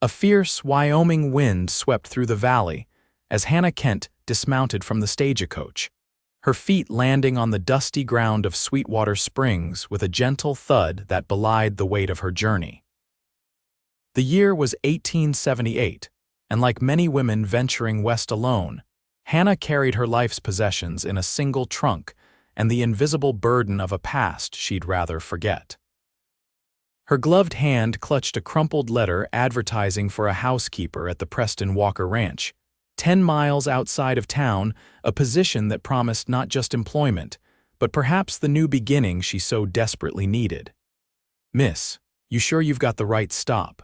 A fierce Wyoming wind swept through the valley as Hannah Kent dismounted from the stagecoach, her feet landing on the dusty ground of Sweetwater Springs with a gentle thud that belied the weight of her journey. The year was 1878, and like many women venturing west alone, Hannah carried her life's possessions in a single trunk and the invisible burden of a past she'd rather forget. Her gloved hand clutched a crumpled letter advertising for a housekeeper at the Preston Walker Ranch, 10 miles outside of town, a position that promised not just employment, but perhaps the new beginning she so desperately needed. "Miss, you sure you've got the right stop?"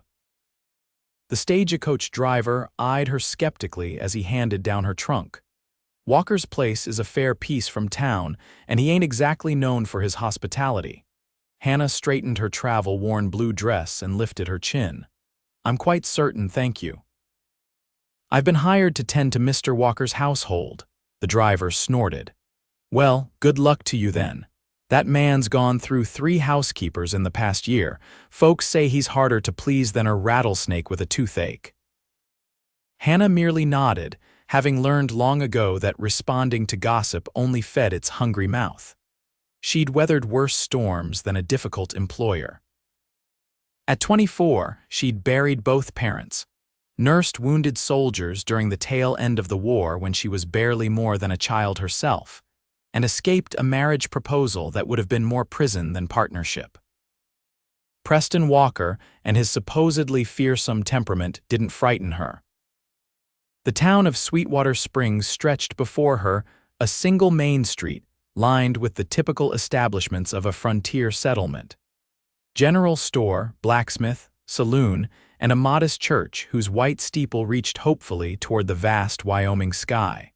The stagecoach driver eyed her skeptically as he handed down her trunk. Walker's place is a fair piece from town, and he ain't exactly known for his hospitality. Hannah straightened her travel-worn blue dress and lifted her chin. "I'm quite certain, thank you." "I've been hired to tend to Mr. Walker's household," the driver snorted. "Well, good luck to you then. That man's gone through 3 housekeepers in the past year. Folks say he's harder to please than a rattlesnake with a toothache." Hannah merely nodded, having learned long ago that responding to gossip only fed its hungry mouth. She'd weathered worse storms than a difficult employer. At 24, she'd buried both parents, nursed wounded soldiers during the tail end of the war when she was barely more than a child herself, and escaped a marriage proposal that would have been more prison than partnership. Preston Walker and his supposedly fearsome temperament didn't frighten her. The town of Sweetwater Springs stretched before her, a single main street lined with the typical establishments of a frontier settlement. General store, blacksmith, saloon, and a modest church whose white steeple reached hopefully toward the vast Wyoming sky.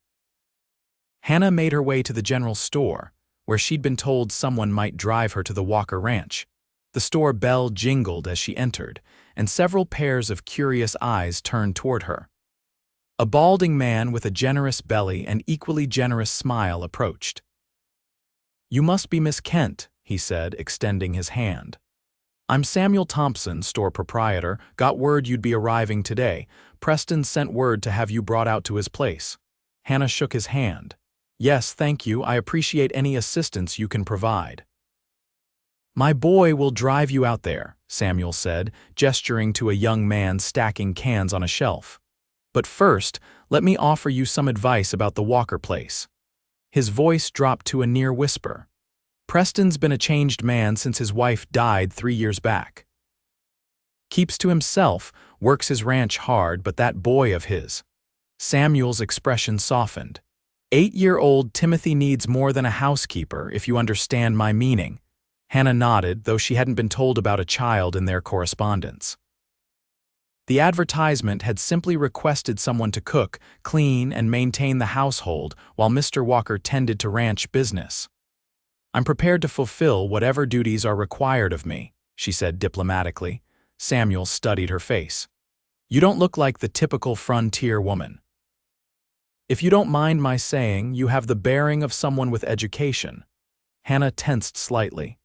Hannah made her way to the general store, where she'd been told someone might drive her to the Walker Ranch. The store bell jingled as she entered, and several pairs of curious eyes turned toward her. A balding man with a generous belly and equally generous smile approached. "You must be Miss Kent," he said, extending his hand. "I'm Samuel Thompson, store proprietor. Got word you'd be arriving today. Preston sent word to have you brought out to his place." Hannah shook his hand. "Yes, thank you. I appreciate any assistance you can provide." "My boy will drive you out there," Samuel said, gesturing to a young man stacking cans on a shelf. "But first, let me offer you some advice about the Walker place." His voice dropped to a near whisper. "Preston's been a changed man since his wife died 3 years back. Keeps to himself, works his ranch hard, but that boy of his—" Samuel's expression softened. "8-year-old Timothy needs more than a housekeeper, if you understand my meaning." Hannah nodded, though she hadn't been told about a child in their correspondence. The advertisement had simply requested someone to cook, clean, and maintain the household while Mr. Walker tended to ranch business. "I'm prepared to fulfill whatever duties are required of me," she said diplomatically. Samuel studied her face. "You don't look like the typical frontier woman. If you don't mind my saying, you have the bearing of someone with education." Hannah tensed slightly.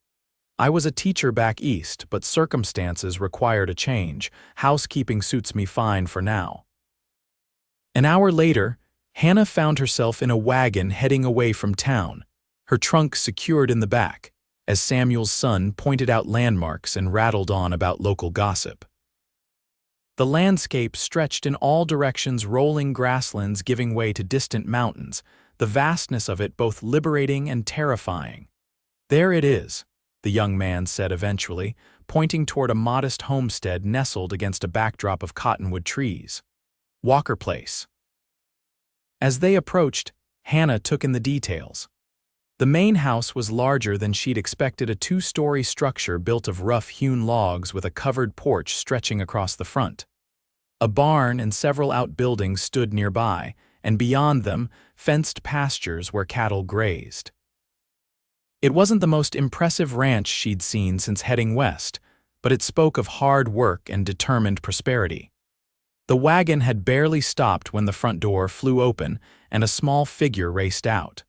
"I was a teacher back east, but circumstances required a change. Housekeeping suits me fine for now." An hour later, Hannah found herself in a wagon heading away from town, her trunk secured in the back, as Samuel's son pointed out landmarks and rattled on about local gossip. The landscape stretched in all directions, rolling grasslands giving way to distant mountains, the vastness of it both liberating and terrifying. "There it is," the young man said eventually, pointing toward a modest homestead nestled against a backdrop of cottonwood trees. "Walker Place." As they approached, Hannah took in the details. The main house was larger than she'd expected, a 2-story structure built of rough-hewn logs with a covered porch stretching across the front. A barn and several outbuildings stood nearby, and beyond them, fenced pastures where cattle grazed. It wasn't the most impressive ranch she'd seen since heading west, but it spoke of hard work and determined prosperity. The wagon had barely stopped when the front door flew open and a small figure raced out.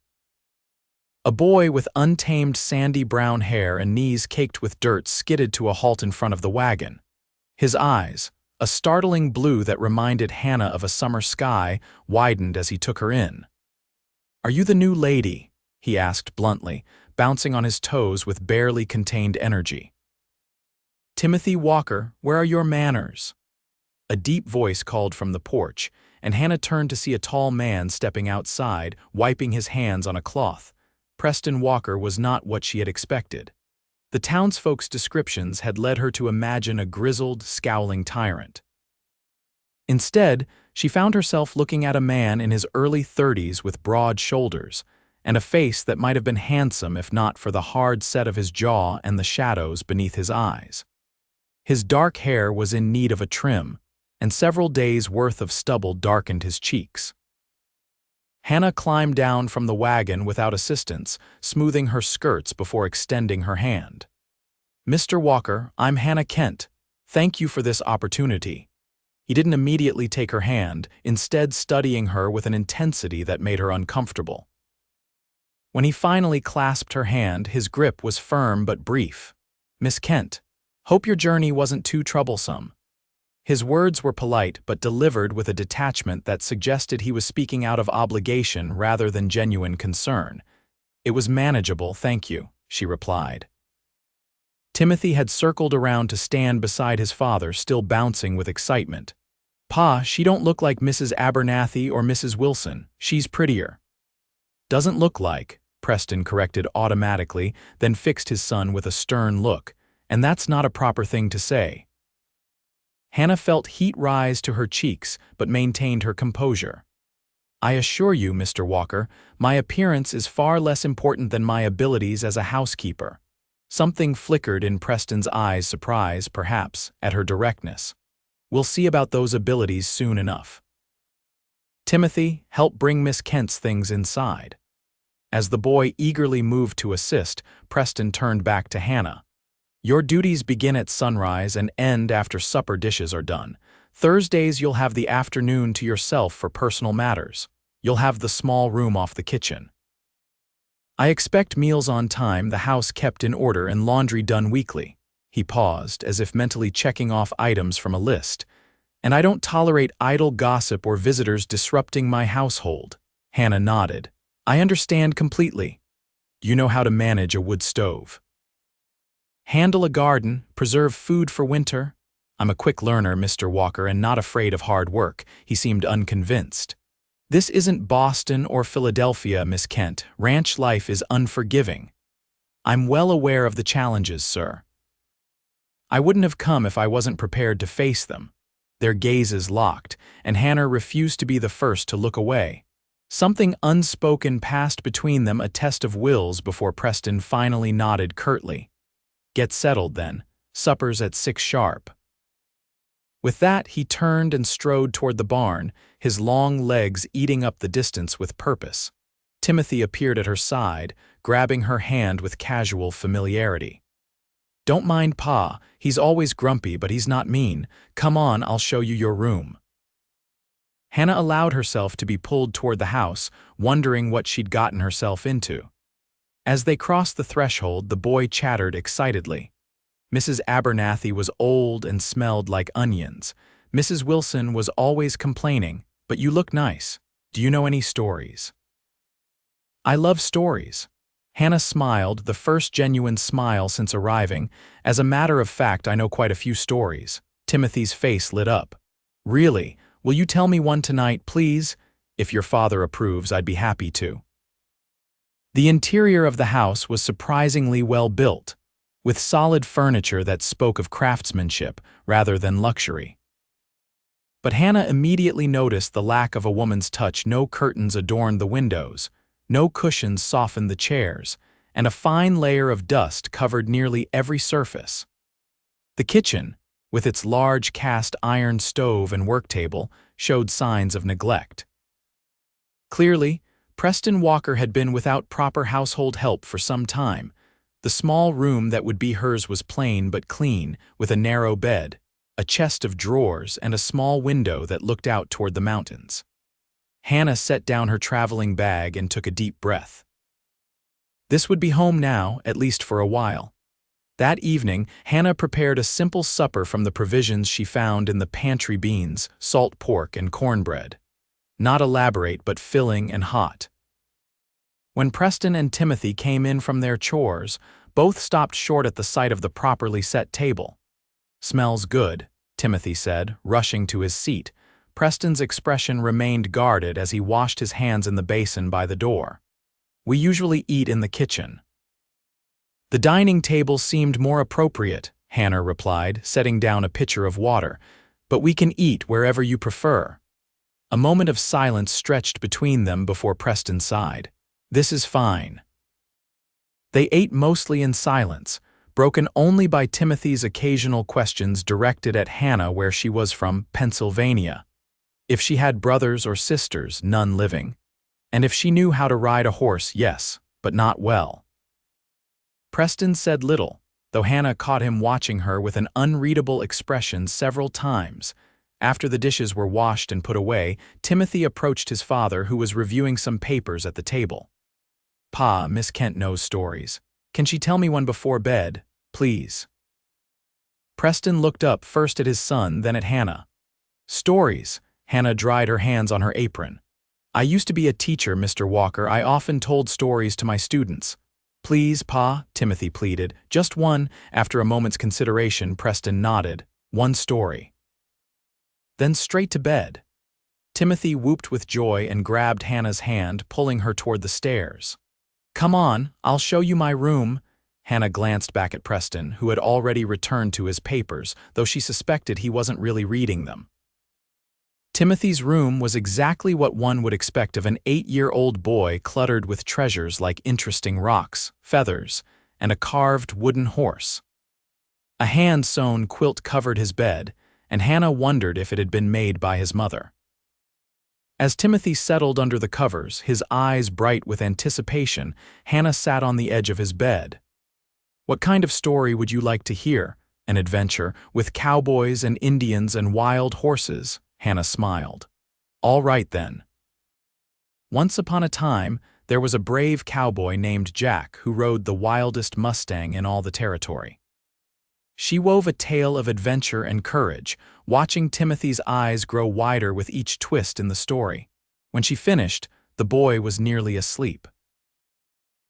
A boy with untamed sandy brown hair and knees caked with dirt skidded to a halt in front of the wagon. His eyes, A startling blue that reminded Hannah of a summer sky widened as he took her in. "Are you the new lady?" he asked bluntly, bouncing on his toes with barely contained energy. "Timothy Walker, where are your manners?" A deep voice called from the porch, and Hannah turned to see a tall man stepping outside, wiping his hands on a cloth. Preston Walker was not what she had expected. The townsfolk's descriptions had led her to imagine a grizzled, scowling tyrant. Instead, she found herself looking at a man in his early 30s with broad shoulders, and a face that might have been handsome if not for the hard set of his jaw and the shadows beneath his eyes. His dark hair was in need of a trim, and several days' worth of stubble darkened his cheeks. Hannah climbed down from the wagon without assistance, smoothing her skirts before extending her hand. "Mr. Walker, I'm Hannah Kent. Thank you for this opportunity." He didn't immediately take her hand, instead studying her with an intensity that made her uncomfortable. When he finally clasped her hand, his grip was firm but brief. "Miss Kent, hope your journey wasn't too troublesome." His words were polite but delivered with a detachment that suggested he was speaking out of obligation rather than genuine concern. "It was manageable, thank you," she replied. Timothy had circled around to stand beside his father, still bouncing with excitement. "Pa, she don't look like Mrs. Abernathy or Mrs. Wilson. She's prettier." "Doesn't look like," Preston corrected automatically, then fixed his son with a stern look. "And that's not a proper thing to say." Hannah felt heat rise to her cheeks, but maintained her composure. "I assure you, Mr. Walker, my appearance is far less important than my abilities as a housekeeper." Something flickered in Preston's eyes, surprise, perhaps, at her directness. "We'll see about those abilities soon enough. Timothy, help bring Miss Kent's things inside." As the boy eagerly moved to assist, Preston turned back to Hannah. "Your duties begin at sunrise and end after supper dishes are done. Thursdays you'll have the afternoon to yourself for personal matters. You'll have the small room off the kitchen. I expect meals on time, the house kept in order, and laundry done weekly." He paused, as if mentally checking off items from a list. "And I don't tolerate idle gossip or visitors disrupting my household." Hannah nodded. "I understand completely. You know how to manage a wood stove. Handle a garden, preserve food for winter." "I'm a quick learner, Mr. Walker, and not afraid of hard work." He seemed unconvinced. "This isn't Boston or Philadelphia, Miss Kent. Ranch life is unforgiving." "I'm well aware of the challenges, sir." "I wouldn't have come if I wasn't prepared to face them." Their gazes locked, and Hannah refused to be the first to look away. Something unspoken passed between them, a test of wills, before Preston finally nodded curtly. "Get settled, then. Supper's at 6 sharp." With that, he turned and strode toward the barn, his long legs eating up the distance with purpose. Timothy appeared at her side, grabbing her hand with casual familiarity. "Don't mind Pa. He's always grumpy, but he's not mean. Come on, I'll show you your room." Hannah allowed herself to be pulled toward the house, wondering what she'd gotten herself into. As they crossed the threshold, the boy chattered excitedly. Mrs. Abernathy was old and smelled like onions. Mrs. Wilson was always complaining, "But you look nice. Do you know any stories?" "I love stories." Hannah smiled, the first genuine smile since arriving. "As a matter of fact, I know quite a few stories." Timothy's face lit up. "Really? Will you tell me one tonight, please? If your father approves, I'd be happy to." The interior of the house was surprisingly well built, with solid furniture that spoke of craftsmanship rather than luxury. But Hannah immediately noticed the lack of a woman's touch. No curtains adorned the windows, no cushions softened the chairs, and a fine layer of dust covered nearly every surface. The kitchen, with its large cast iron stove and work table, showed signs of neglect. Clearly, Preston Walker had been without proper household help for some time. The small room that would be hers was plain but clean, with a narrow bed, a chest of drawers, and a small window that looked out toward the mountains. Hannah set down her traveling bag and took a deep breath. This would be home now, at least for a while. That evening, Hannah prepared a simple supper from the provisions she found in the pantry: beans, salt pork, and cornbread. Not elaborate, but filling and hot. When Preston and Timothy came in from their chores, both stopped short at the sight of the properly set table. "Smells good," Timothy said, rushing to his seat. Preston's expression remained guarded as he washed his hands in the basin by the door. "We usually eat in the kitchen." "The dining table seemed more appropriate," Hannah replied, setting down a pitcher of water. "But we can eat wherever you prefer." A moment of silence stretched between them before Preston sighed. "This is fine." They ate mostly in silence, broken only by Timothy's occasional questions directed at Hannah where she was from: Pennsylvania. If she had brothers or sisters, none living. And if she knew how to ride a horse, yes, but not well. Preston said little, though Hannah caught him watching her with an unreadable expression several times. After the dishes were washed and put away, Timothy approached his father, who was reviewing some papers at the table. "Pa, Miss Kent knows stories. Can she tell me one before bed, please?" Preston looked up first at his son, then at Hannah. "Stories." Hannah dried her hands on her apron. "I used to be a teacher, Mr. Walker. I often told stories to my students." "Please, Pa," Timothy pleaded. "Just one." After a moment's consideration, Preston nodded. "One story." "Then straight to bed." Timothy whooped with joy and grabbed Hannah's hand, pulling her toward the stairs. "Come on, I'll show you my room." Hannah glanced back at Preston, who had already returned to his papers, though she suspected he wasn't really reading them. Timothy's room was exactly what one would expect of an 8-year-old boy, cluttered with treasures like interesting rocks, feathers, and a carved wooden horse. A hand-sewn quilt covered his bed, and Hannah wondered if it had been made by his mother. As Timothy settled under the covers, his eyes bright with anticipation, Hannah sat on the edge of his bed. "What kind of story would you like to hear? An adventure, with cowboys and Indians and wild horses?" Hannah smiled. "All right, then." Once upon a time, there was a brave cowboy named Jack who rode the wildest Mustang in all the territory. She wove a tale of adventure and courage, watching Timothy's eyes grow wider with each twist in the story. When she finished, the boy was nearly asleep.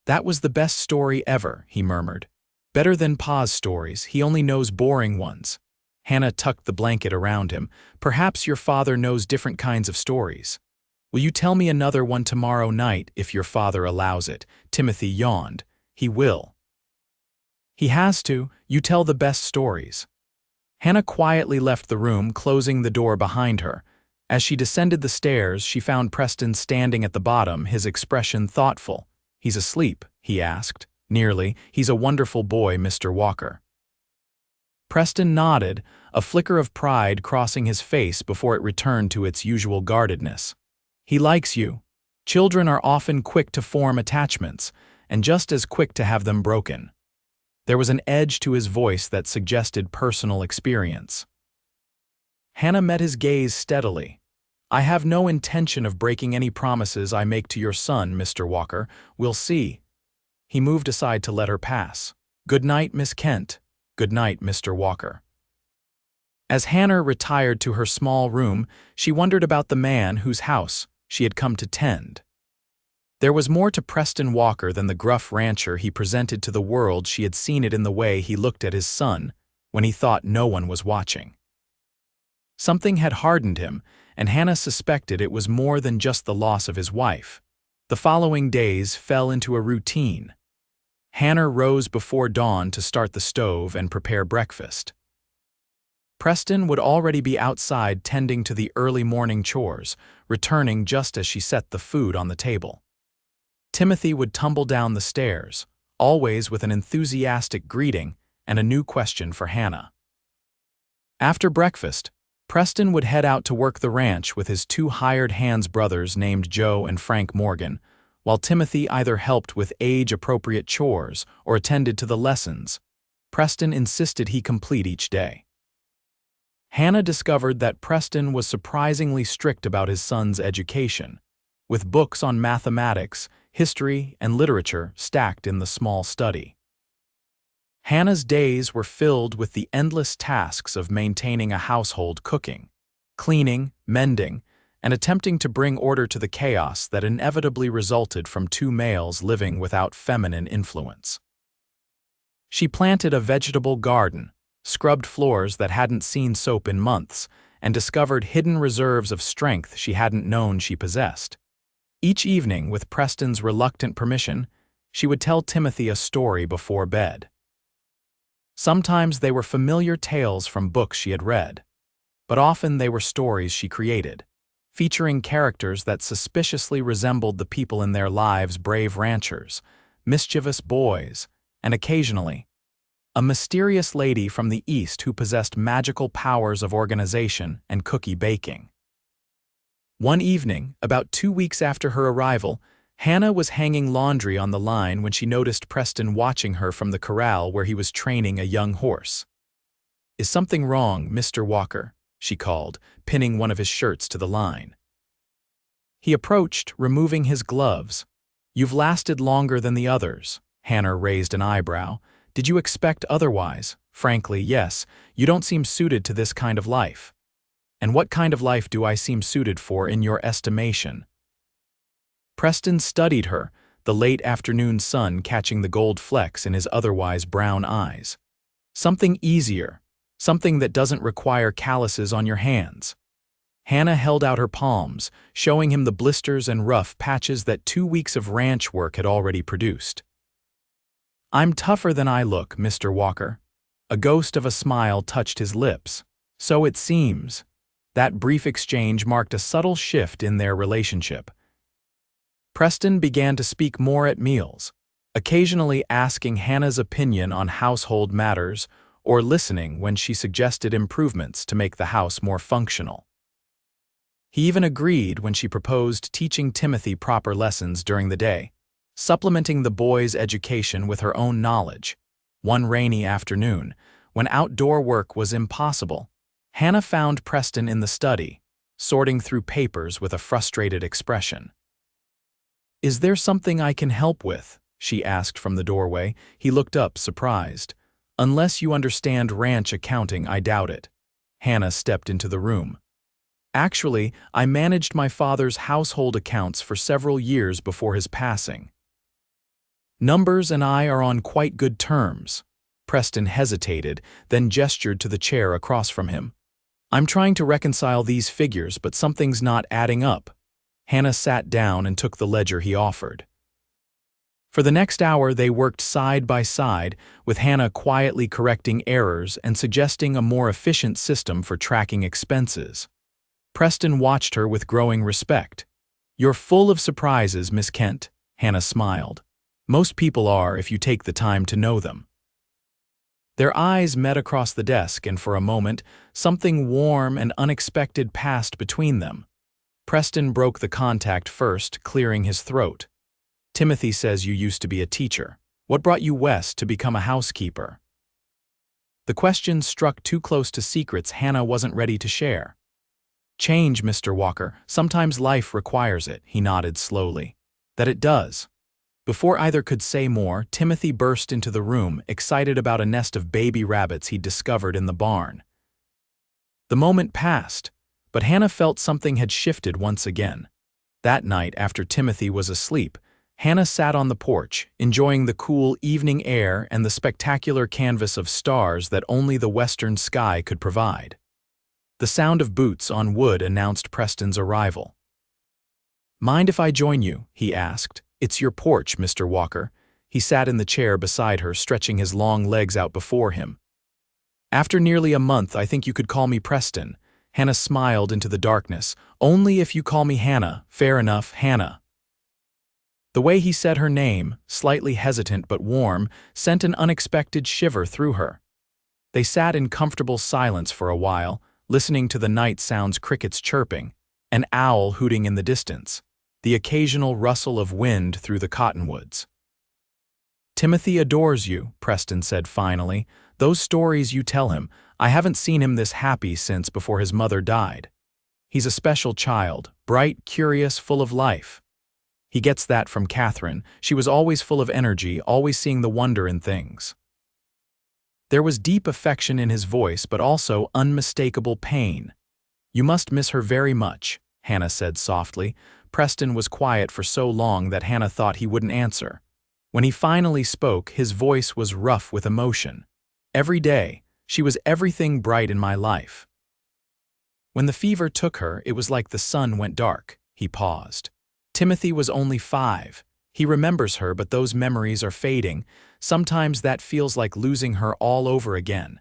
"That was the best story ever," he murmured. "Better than Pa's stories. He only knows boring ones." Hannah tucked the blanket around him. "Perhaps your father knows different kinds of stories." "Will you tell me another one tomorrow night, if your father allows it?" Timothy yawned. "He will." "He has to. You tell the best stories." Hannah quietly left the room, closing the door behind her. As she descended the stairs, she found Preston standing at the bottom, his expression thoughtful. "He's asleep?" he asked. "Nearly. He's a wonderful boy, Mr. Walker." Preston nodded, a flicker of pride crossing his face before it returned to its usual guardedness. "He likes you. Children are often quick to form attachments, and just as quick to have them broken." There was an edge to his voice that suggested personal experience. Hannah met his gaze steadily. "I have no intention of breaking any promises I make to your son, Mr. Walker. We'll see." He moved aside to let her pass. "Good night, Miss Kent." "Good night, Mr. Walker." As Hannah retired to her small room, she wondered about the man whose house she had come to tend. There was more to Preston Walker than the gruff rancher he presented to the world. She had seen it in the way he looked at his son when he thought no one was watching. Something had hardened him, and Hannah suspected it was more than just the loss of his wife. The following days fell into a routine. Hannah rose before dawn to start the stove and prepare breakfast. Preston would already be outside tending to the early morning chores, returning just as she set the food on the table. Timothy would tumble down the stairs, always with an enthusiastic greeting and a new question for Hannah. After breakfast, Preston would head out to work the ranch with his 2 hired hands brothers named Joe and Frank Morgan, while Timothy either helped with age-appropriate chores or attended to the lessons Preston insisted he complete each day. Hannah discovered that Preston was surprisingly strict about his son's education, with books on mathematics, history, and literature stacked in the small study. Hannah's days were filled with the endless tasks of maintaining a household, cooking, cleaning, mending, and attempting to bring order to the chaos that inevitably resulted from two males living without feminine influence. She planted a vegetable garden, scrubbed floors that hadn't seen soap in months, and discovered hidden reserves of strength she hadn't known she possessed. Each evening, with Preston's reluctant permission, she would tell Timothy a story before bed. Sometimes they were familiar tales from books she had read, but often they were stories she created, featuring characters that suspiciously resembled the people in their lives: brave ranchers, mischievous boys, and occasionally, a mysterious lady from the East who possessed magical powers of organization and cookie baking. One evening, about 2 weeks after her arrival, Hannah was hanging laundry on the line when she noticed Preston watching her from the corral where he was training a young horse. "Is something wrong, Mr. Walker?" she called, pinning one of his shirts to the line. He approached, removing his gloves. "You've lasted longer than the others." Hannah raised an eyebrow. "Did you expect otherwise?" "Frankly, yes. You don't seem suited to this kind of life." "And what kind of life do I seem suited for in your estimation?" Preston studied her, the late afternoon sun catching the gold flecks in his otherwise brown eyes. "Something easier, something that doesn't require calluses on your hands." Hannah held out her palms, showing him the blisters and rough patches that 2 weeks of ranch work had already produced. "I'm tougher than I look, Mr. Walker." A ghost of a smile touched his lips. "So it seems." That brief exchange marked a subtle shift in their relationship. Preston began to speak more at meals, occasionally asking Hannah's opinion on household matters or listening when she suggested improvements to make the house more functional. He even agreed when she proposed teaching Timothy proper lessons during the day, supplementing the boy's education with her own knowledge. One rainy afternoon, when outdoor work was impossible, Hannah found Preston in the study, sorting through papers with a frustrated expression. "Is there something I can help with?" she asked from the doorway. He looked up, surprised. "Unless you understand ranch accounting, I doubt it." Hannah stepped into the room. "Actually, I managed my father's household accounts for several years before his passing. Numbers and I are on quite good terms." Preston hesitated, then gestured to the chair across from him. "I'm trying to reconcile these figures, but something's not adding up." Hannah sat down and took the ledger he offered. For the next hour they worked side by side, with Hannah quietly correcting errors and suggesting a more efficient system for tracking expenses. Preston watched her with growing respect. "You're full of surprises, Miss Kent," Hannah smiled. "Most people are if you take the time to know them." Their eyes met across the desk, and for a moment, something warm and unexpected passed between them. Preston broke the contact first, clearing his throat. "Timothy says you used to be a teacher. What brought you west to become a housekeeper?" The question struck too close to secrets Hannah wasn't ready to share. "Change, Mr. Walker. Sometimes life requires it," he nodded slowly. "That it does." Before either could say more, Timothy burst into the room, excited about a nest of baby rabbits he'd discovered in the barn. The moment passed, but Hannah felt something had shifted once again. That night, after Timothy was asleep, Hannah sat on the porch, enjoying the cool evening air and the spectacular canvas of stars that only the western sky could provide. The sound of boots on wood announced Preston's arrival. "Mind if I join you?" he asked. "It's your porch, Mr. Walker." He sat in the chair beside her, stretching his long legs out before him. "After nearly a month, I think you could call me Preston." Hannah smiled into the darkness. "Only if you call me Hannah." "Fair enough, Hannah." The way he said her name, slightly hesitant but warm, sent an unexpected shiver through her. They sat in comfortable silence for a while, listening to the night sounds: crickets chirping, an owl hooting in the distance, the occasional rustle of wind through the cottonwoods. "Timothy adores you," Preston said finally. "Those stories you tell him, I haven't seen him this happy since before his mother died. He's a special child, bright, curious, full of life. He gets that from Catherine. She was always full of energy, always seeing the wonder in things." There was deep affection in his voice, but also unmistakable pain. "You must miss her very much," Hannah said softly. Preston was quiet for so long that Hannah thought he wouldn't answer. When he finally spoke, his voice was rough with emotion. "Every day, she was everything bright in my life. When the fever took her, it was like the sun went dark." He paused. "Timothy was only 5. He remembers her, but those memories are fading. Sometimes that feels like losing her all over again."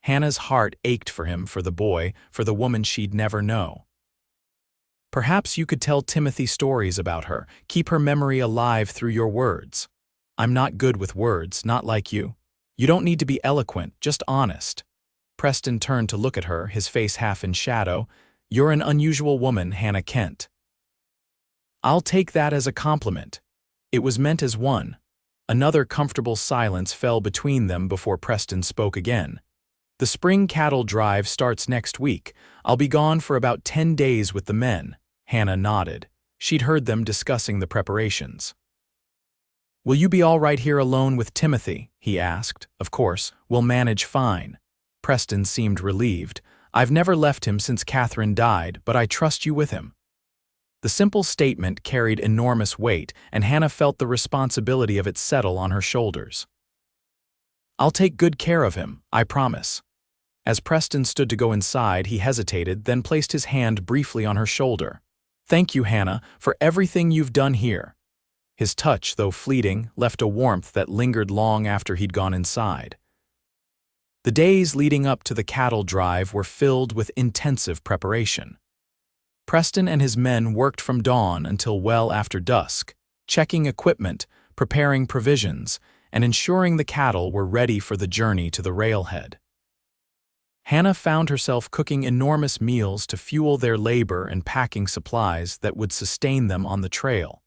Hannah's heart ached for him, for the boy, for the woman she'd never know. "Perhaps you could tell Timothy stories about her, keep her memory alive through your words." "I'm not good with words, not like you. You don't need to be eloquent, just honest." Preston turned to look at her, his face half in shadow. "You're an unusual woman, Hannah Kent." "I'll take that as a compliment." It was meant as one. Another comfortable silence fell between them before Preston spoke again. "The spring cattle drive starts next week. I'll be gone for about 10 days with the men." Hannah nodded. She'd heard them discussing the preparations. "Will you be all right here alone with Timothy?" he asked. "Of course, we'll manage fine." Preston seemed relieved. "I've never left him since Catherine died, but I trust you with him." The simple statement carried enormous weight, and Hannah felt the responsibility of it settle on her shoulders. "I'll take good care of him, I promise." As Preston stood to go inside, he hesitated, then placed his hand briefly on her shoulder. "Thank you, Hannah, for everything you've done here." His touch, though fleeting, left a warmth that lingered long after he'd gone inside. The days leading up to the cattle drive were filled with intensive preparation. Preston and his men worked from dawn until well after dusk, checking equipment, preparing provisions, and ensuring the cattle were ready for the journey to the railhead. Hannah found herself cooking enormous meals to fuel their labor and packing supplies that would sustain them on the trail.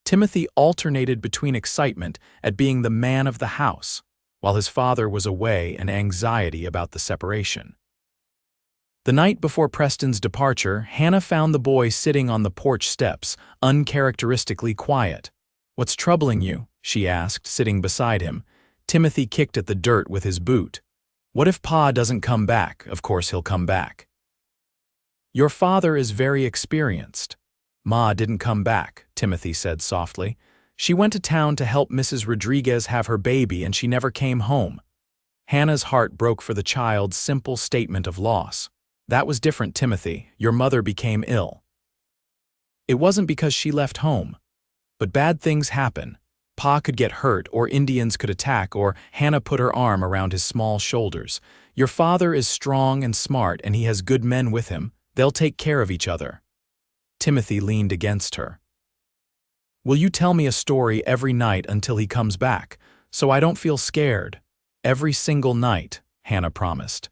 Timothy alternated between excitement at being the man of the house, while his father was away, and anxiety about the separation. The night before Preston's departure, Hannah found the boy sitting on the porch steps, uncharacteristically quiet. "What's troubling you?" she asked, sitting beside him. Timothy kicked at the dirt with his boot. "What if Pa doesn't come back?" "Of course he'll come back." "Your father is very experienced." "Ma didn't come back," Timothy said softly. "She went to town to help Mrs. Rodriguez have her baby, and she never came home." Hannah's heart broke for the child's simple statement of loss. "That was different, Timothy. Your mother became ill." "It wasn't because she left home. But bad things happen. Pa could get hurt, or Indians could attack, or..." Hannah put her arm around his small shoulders. "Your father is strong and smart, and he has good men with him. They'll take care of each other." Timothy leaned against her. "Will you tell me a story every night until he comes back, so I don't feel scared?" "Every single night," Hannah promised.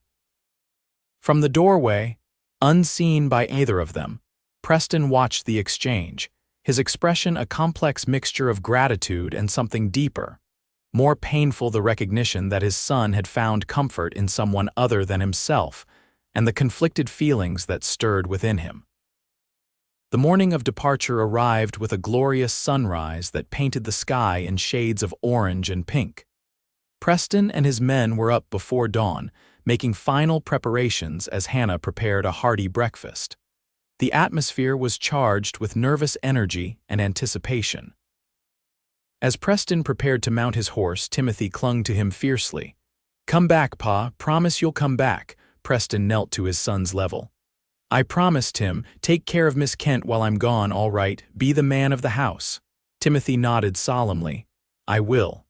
From the doorway, unseen by either of them, Preston watched the exchange, his expression a complex mixture of gratitude and something deeper, more painful, the recognition that his son had found comfort in someone other than himself, and the conflicted feelings that stirred within him. The morning of departure arrived with a glorious sunrise that painted the sky in shades of orange and pink. Preston and his men were up before dawn, making final preparations as Hannah prepared a hearty breakfast. The atmosphere was charged with nervous energy and anticipation. As Preston prepared to mount his horse, Timothy clung to him fiercely. "Come back, Pa, promise you'll come back." Preston knelt to his son's level. "I promise, Tim. Take care of Miss Kent while I'm gone, all right? Be the man of the house." Timothy nodded solemnly. "I will."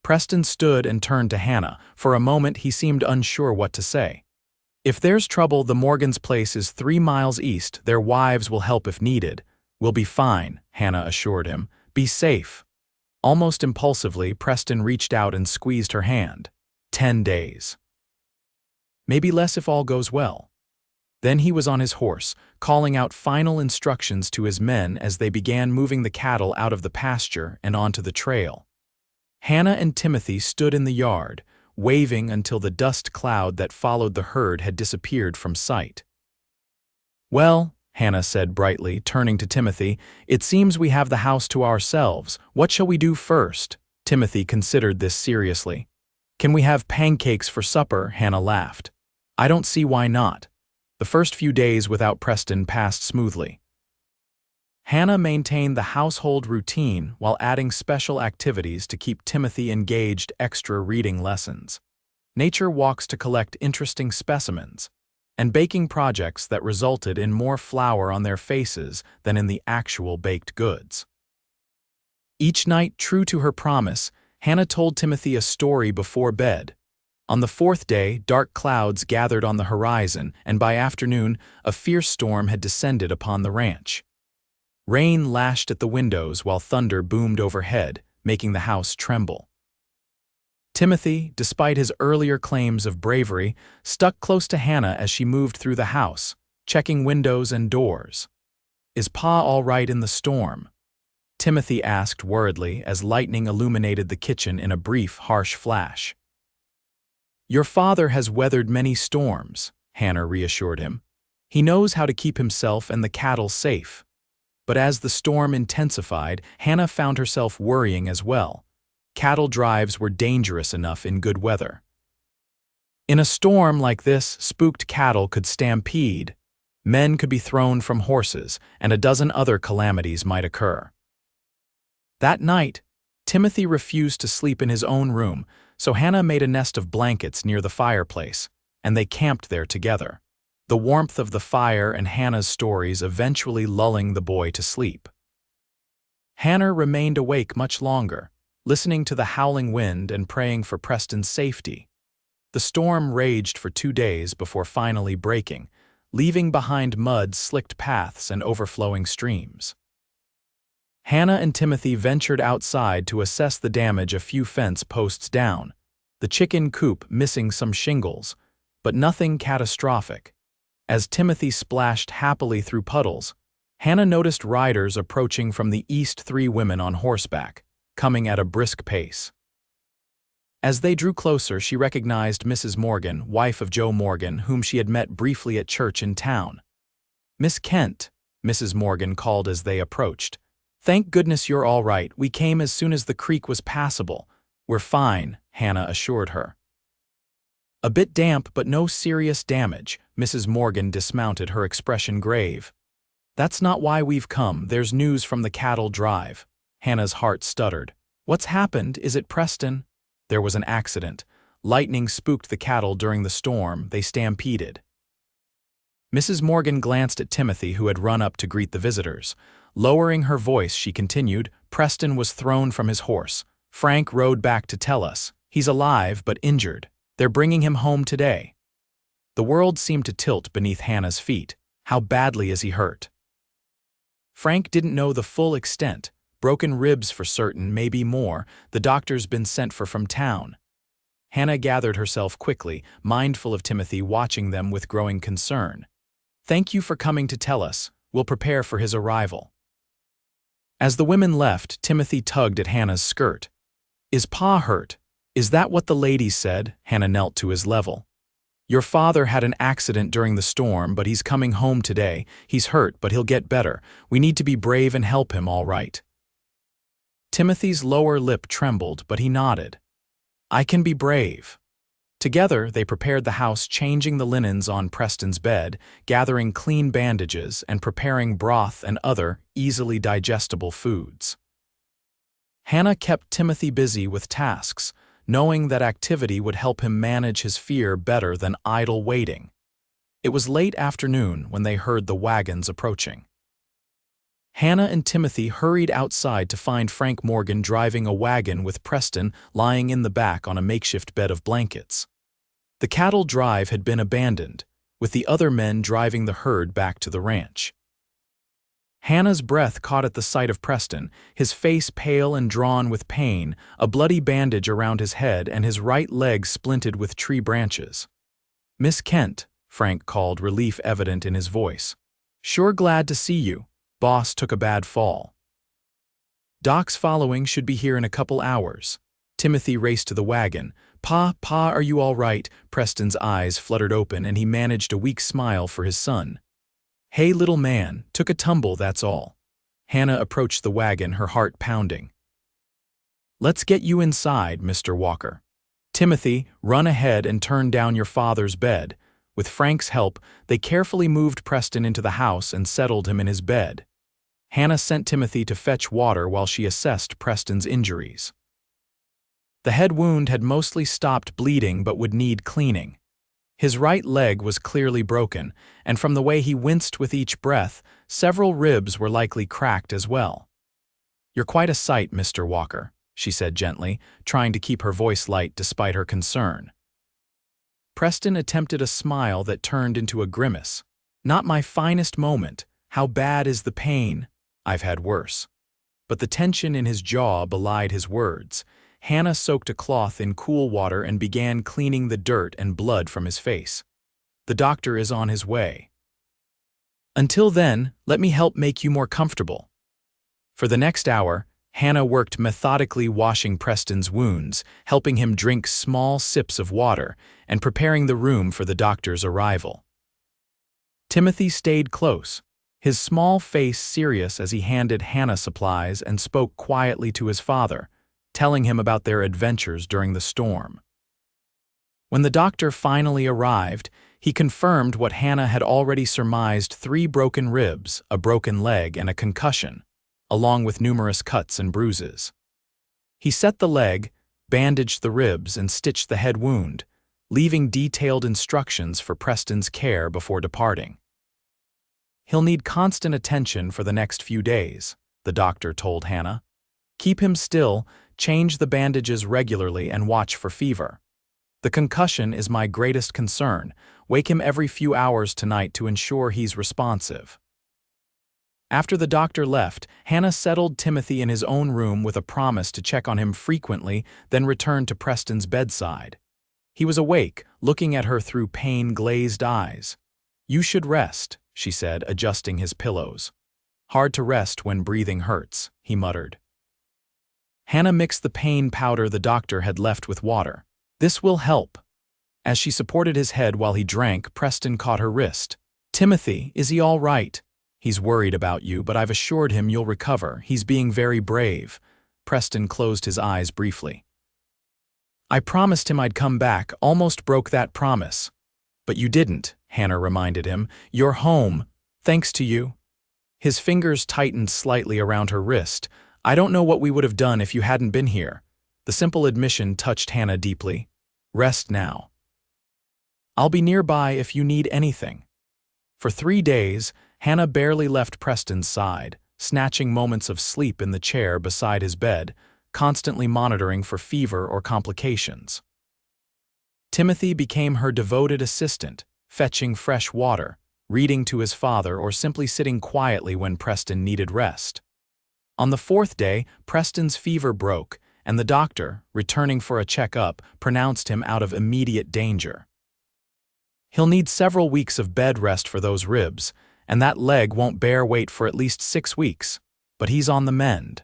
Preston stood and turned to Hannah. For a moment he seemed unsure what to say. "If there's trouble, the Morgan's place is 3 miles east. Their wives will help if needed." "We'll be fine," Hannah assured him. "Be safe." Almost impulsively, Preston reached out and squeezed her hand. 10 days. Maybe less if all goes well. Then he was on his horse, calling out final instructions to his men as they began moving the cattle out of the pasture and onto the trail. Hannah and Timothy stood in the yard, waving until the dust cloud that followed the herd had disappeared from sight. "Well," Hannah said brightly, turning to Timothy, "it seems we have the house to ourselves. What shall we do first?" Timothy considered this seriously. Can we have pancakes for supper? Hannah laughed. I don't see why not. The first few days without Preston passed smoothly. Hannah maintained the household routine while adding special activities to keep Timothy engaged: extra reading lessons, nature walks to collect interesting specimens, and baking projects that resulted in more flour on their faces than in the actual baked goods. Each night, true to her promise, Hannah told Timothy a story before bed. On the fourth day, dark clouds gathered on the horizon, and by afternoon, a fierce storm had descended upon the ranch. Rain lashed at the windows while thunder boomed overhead, making the house tremble. Timothy, despite his earlier claims of bravery, stuck close to Hannah as she moved through the house, checking windows and doors. "Is Pa all right in the storm?" Timothy asked worriedly as lightning illuminated the kitchen in a brief, harsh flash. "Your father has weathered many storms," Hannah reassured him. "He knows how to keep himself and the cattle safe." But as the storm intensified, Hannah found herself worrying as well. Cattle drives were dangerous enough in good weather. In a storm like this, spooked cattle could stampede, men could be thrown from horses, and a dozen other calamities might occur. That night, Timothy refused to sleep in his own room, so Hannah made a nest of blankets near the fireplace, and they camped there together, the warmth of the fire and Hannah's stories eventually lulling the boy to sleep. Hannah remained awake much longer, listening to the howling wind and praying for Preston's safety. The storm raged for 2 days before finally breaking, leaving behind mud-slicked paths and overflowing streams. Hannah and Timothy ventured outside to assess the damage a few fence posts down, the chicken coop missing some shingles, but nothing catastrophic. As Timothy splashed happily through puddles, Hannah noticed riders approaching from the east, 3 women on horseback, coming at a brisk pace. As they drew closer, she recognized Mrs. Morgan, wife of Joe Morgan, whom she had met briefly at church in town. "Miss Kent," Mrs. Morgan called as they approached. "Thank goodness you're all right. We came as soon as the creek was passable." "We're fine," Hannah assured her. "A bit damp, but no serious damage." Mrs. Morgan dismounted, her expression grave. "That's not why we've come. There's news from the cattle drive." Hannah's heart stuttered. "What's happened? Is it Preston?" "There was an accident. Lightning spooked the cattle during the storm. They stampeded." Mrs. Morgan glanced at Timothy, who had run up to greet the visitors. Lowering her voice, she continued, "Preston was thrown from his horse. Frank rode back to tell us. He's alive but injured. They're bringing him home today." The world seemed to tilt beneath Hannah's feet. How badly is he hurt? Frank didn't know the full extent. Broken ribs for certain, maybe more. The doctor's been sent for from town. Hannah gathered herself quickly, mindful of Timothy watching them with growing concern. "Thank you for coming to tell us. We'll prepare for his arrival." As the women left, Timothy tugged at Hannah's skirt. "Is Pa hurt? Is that what the ladies said?" Hannah knelt to his level. "Your father had an accident during the storm, but he's coming home today. He's hurt, but he'll get better. We need to be brave and help him, all right." Timothy's lower lip trembled, but he nodded. "I can be brave." Together, they prepared the house, changing the linens on Preston's bed, gathering clean bandages, and preparing broth and other easily digestible foods. Hannah kept Timothy busy with tasks, knowing that activity would help him manage his fear better than idle waiting. It was late afternoon when they heard the wagons approaching. Hannah and Timothy hurried outside to find Frank Morgan driving a wagon with Preston lying in the back on a makeshift bed of blankets. The cattle drive had been abandoned, with the other men driving the herd back to the ranch. Hannah's breath caught at the sight of Preston, his face pale and drawn with pain, a bloody bandage around his head and his right leg splinted with tree branches. "Miss Kent," Frank called, relief evident in his voice. "Sure glad to see you. Boss took a bad fall." "Doc's following, should be here in a couple hours." Timothy raced to the wagon. Pa, are you all right?" Preston's eyes fluttered open and he managed a weak smile for his son. "Hey, little man, took a tumble, that's all." Hannah approached the wagon, her heart pounding. "Let's get you inside, Mr. Walker." Timothy, run ahead and turn down your father's bed. With Frank's help, they carefully moved Preston into the house and settled him in his bed. Hannah sent Timothy to fetch water while she assessed Preston's injuries. The head wound had mostly stopped bleeding but would need cleaning. His right leg was clearly broken, and from the way he winced with each breath, several ribs were likely cracked as well. "You're quite a sight, Mr. Walker," she said gently, trying to keep her voice light despite her concern. Preston attempted a smile that turned into a grimace. "Not my finest moment. How bad is the pain? I've had worse." But the tension in his jaw belied his words. Hannah soaked a cloth in cool water and began cleaning the dirt and blood from his face. "The doctor is on his way. Until then, let me help make you more comfortable." For the next hour, Hannah worked methodically washing Preston's wounds, helping him drink small sips of water, and preparing the room for the doctor's arrival. Timothy stayed close, his small face serious as he handed Hannah supplies and spoke quietly to his father, telling him about their adventures during the storm. When the doctor finally arrived, he confirmed what Hannah had already surmised: 3 broken ribs, a broken leg, and a concussion, along with numerous cuts and bruises. He set the leg, bandaged the ribs, and stitched the head wound, leaving detailed instructions for Preston's care before departing. "He'll need constant attention for the next few days," the doctor told Hannah. "Keep him still, change the bandages regularly, and watch for fever. The concussion is my greatest concern. Wake him every few hours tonight to ensure he's responsive." After the doctor left, Hannah settled Timothy in his own room with a promise to check on him frequently, then returned to Preston's bedside. He was awake, looking at her through pain-glazed eyes. "You should rest," she said, adjusting his pillows. "Hard to rest when breathing hurts," he muttered. Hannah mixed the pain powder the doctor had left with water. "This will help." As she supported his head while he drank, Preston caught her wrist. "Timothy, is he all right? He's worried about you, but I've assured him you'll recover. He's being very brave." Preston closed his eyes briefly. "I promised him I'd come back, almost broke that promise." "But you didn't," Hannah reminded him. "You're home, thanks to you." His fingers tightened slightly around her wrist. "I don't know what we would have done if you hadn't been here." The simple admission touched Hannah deeply. "Rest now. I'll be nearby if you need anything." For 3 days, Hannah barely left Preston's side, snatching moments of sleep in the chair beside his bed, constantly monitoring for fever or complications. Timothy became her devoted assistant, fetching fresh water, reading to his father, or simply sitting quietly when Preston needed rest. On the 4th day, Preston's fever broke, and the doctor, returning for a checkup, pronounced him out of immediate danger. "He'll need several weeks of bed rest for those ribs, and that leg won't bear weight for at least 6 weeks, but he's on the mend."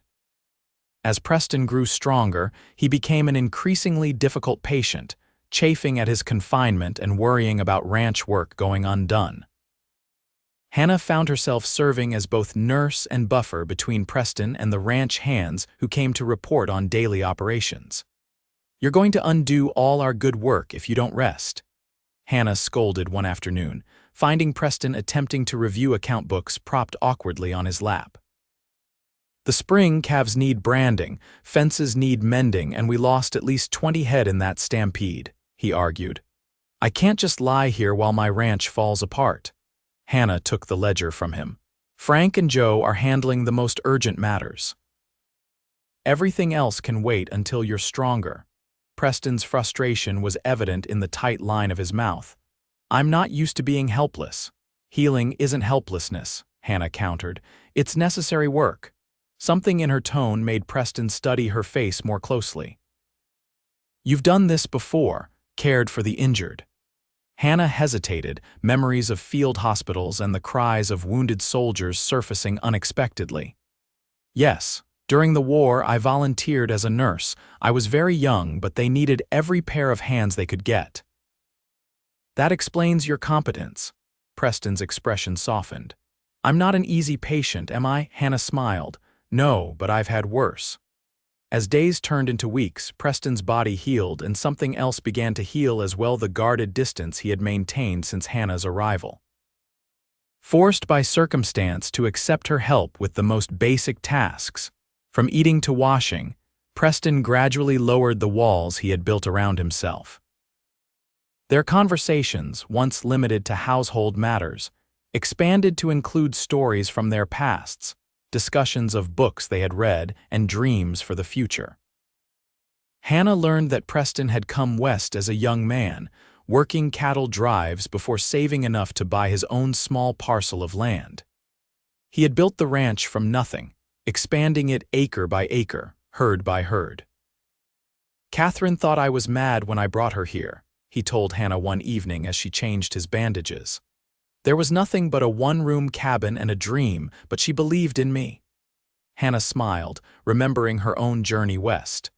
As Preston grew stronger, he became an increasingly difficult patient, chafing at his confinement and worrying about ranch work going undone. Hannah found herself serving as both nurse and buffer between Preston and the ranch hands who came to report on daily operations. "You're going to undo all our good work if you don't rest," Hannah scolded one afternoon, finding Preston attempting to review account books propped awkwardly on his lap. "The spring calves need branding, fences need mending, and we lost at least 20 head in that stampede," he argued. "I can't just lie here while my ranch falls apart." Hannah took the ledger from him. "Frank and Joe are handling the most urgent matters. Everything else can wait until you're stronger." Preston's frustration was evident in the tight line of his mouth. "I'm not used to being helpless." "Healing isn't helplessness," Hannah countered. "It's necessary work." Something in her tone made Preston study her face more closely. "You've done this before, cared for the injured." Hannah hesitated, memories of field hospitals and the cries of wounded soldiers surfacing unexpectedly. "Yes, during the war I volunteered as a nurse. I was very young, but they needed every pair of hands they could get." "That explains your competence." Preston's expression softened. "I'm not an easy patient, am I?" Hannah smiled. "No, but I've had worse." As days turned into weeks, Preston's body healed and something else began to heal as well: the guarded distance he had maintained since Hannah's arrival. Forced by circumstance to accept her help with the most basic tasks, from eating to washing, Preston gradually lowered the walls he had built around himself. Their conversations, once limited to household matters, expanded to include stories from their pasts, discussions of books they had read, and dreams for the future. Hannah learned that Preston had come west as a young man, working cattle drives before saving enough to buy his own small parcel of land. He had built the ranch from nothing, expanding it acre by acre, herd by herd. "Catherine thought I was mad when I brought her here," he told Hannah one evening as she changed his bandages. "There was nothing but a one-room cabin and a dream, but she believed in me." Hannah smiled, remembering her own journey west.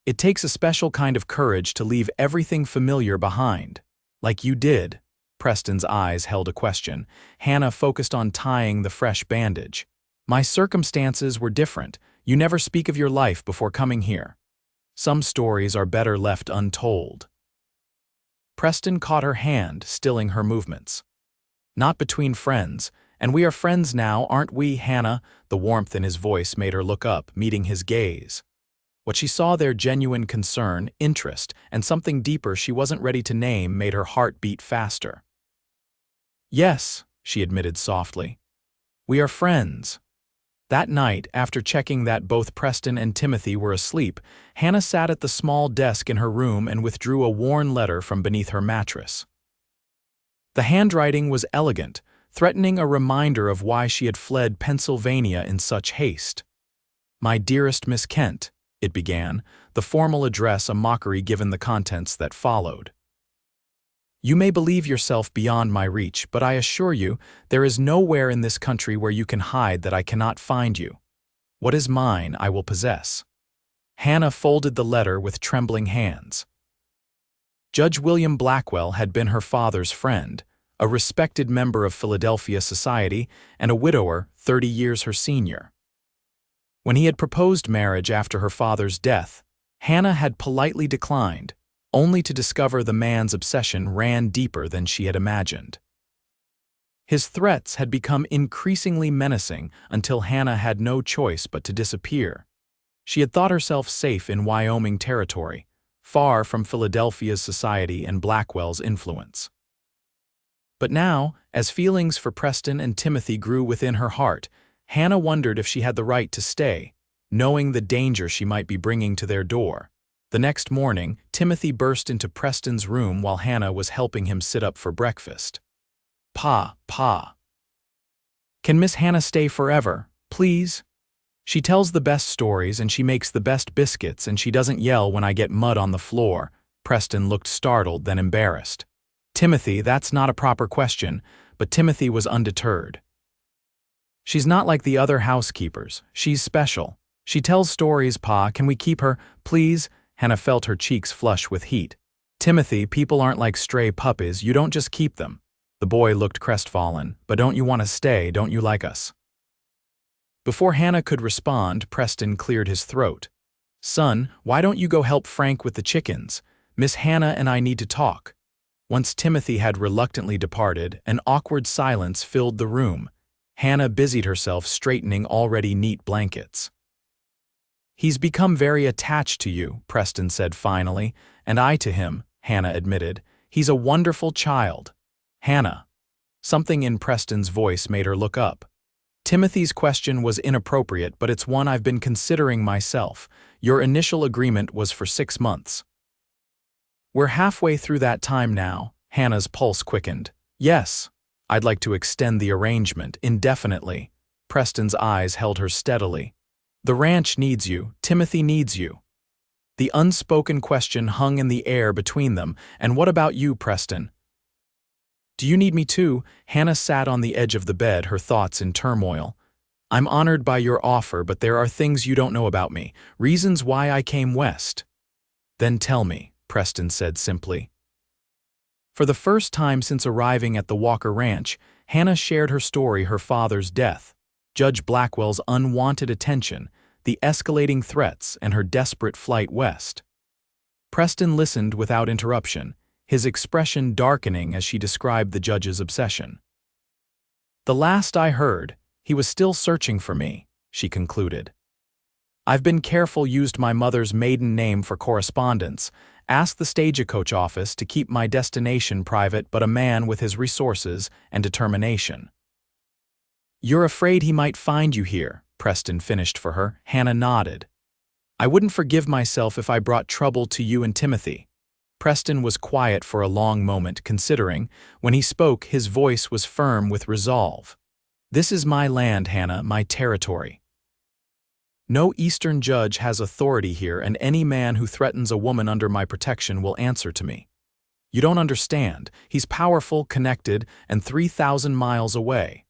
"It takes a special kind of courage to leave everything familiar behind, like you did." Preston's eyes held a question. Hannah focused on tying the fresh bandage. "My circumstances were different. You never speak of your life before coming here. Some stories are better left untold." Preston caught her hand, stilling her movements. "Not between friends, and we are friends now, aren't we, Hannah?" The warmth in his voice made her look up, meeting his gaze. What she saw there, genuine concern, interest, and something deeper she wasn't ready to name, made her heart beat faster. "Yes," she admitted softly. "We are friends." That night, after checking that both Preston and Timothy were asleep, Hannah sat at the small desk in her room and withdrew a worn letter from beneath her mattress. The handwriting was elegant, threatening a reminder of why she had fled Pennsylvania in such haste. "My dearest Miss Kent," it began, the formal address a mockery given the contents that followed. "You may believe yourself beyond my reach, but I assure you, there is nowhere in this country where you can hide that I cannot find you. What is mine, I will possess." Hannah folded the letter with trembling hands. Judge William Blackwell had been her father's friend, a respected member of Philadelphia society, and a widower 30 years her senior. When he had proposed marriage after her father's death, Hannah had politely declined, only to discover the man's obsession ran deeper than she had imagined. His threats had become increasingly menacing until Hannah had no choice but to disappear. She had thought herself safe in Wyoming territory, far from Philadelphia's society and Blackwell's influence. But now, as feelings for Preston and Timothy grew within her heart, Hannah wondered if she had the right to stay, knowing the danger she might be bringing to their door. The next morning, Timothy burst into Preston's room while Hannah was helping him sit up for breakfast. Pa. Can Miss Hannah stay forever, please? She tells the best stories and she makes the best biscuits and she doesn't yell when I get mud on the floor." Preston looked startled, then embarrassed. "Timothy, that's not a proper question," but Timothy was undeterred. "She's not like the other housekeepers. She's special. She tells stories, Pa. Can we keep her, please?" Hannah felt her cheeks flush with heat. "Timothy, people aren't like stray puppies. You don't just keep them." The boy looked crestfallen. "But don't you want to stay? Don't you like us?" Before Hannah could respond, Preston cleared his throat. "Son, why don't you go help Frank with the chickens? Miss Hannah and I need to talk." Once Timothy had reluctantly departed, an awkward silence filled the room. Hannah busied herself straightening already neat blankets. "He's become very attached to you," Preston said finally, "and I to him," Hannah admitted. "He's a wonderful child." "Hannah." Something in Preston's voice made her look up. "Timothy's question was inappropriate, but it's one I've been considering myself. Your initial agreement was for 6 months. We're halfway through that time now." Hannah's pulse quickened. "Yes, I'd like to extend the arrangement indefinitely." Preston's eyes held her steadily. "The ranch needs you. Timothy needs you." The unspoken question hung in the air between them. "And what about you, Preston?" "Do you need me too?" Hannah sat on the edge of the bed, her thoughts in turmoil. "I'm honored by your offer, but there are things you don't know about me, reasons why I came west." "Then tell me," Preston said simply. For the first time since arriving at the Walker Ranch, Hannah shared her story: her father's death, Judge Blackwell's unwanted attention, the escalating threats, and her desperate flight west. Preston listened without interruption, his expression darkening as she described the judge's obsession. "The last I heard, he was still searching for me," she concluded. "I've been careful, used my mother's maiden name for correspondence, asked the stagecoach office to keep my destination private, but a man with his resources and determination." "You're afraid he might find you here," Preston finished for her. Hannah nodded. "I wouldn't forgive myself if I brought trouble to you and Timothy." Preston was quiet for a long moment, considering. When he spoke, his voice was firm with resolve. "This is my land, Hannah, my territory. No Eastern judge has authority here, and any man who threatens a woman under my protection will answer to me. You don't understand. He's powerful, connected, and 3,000 miles away."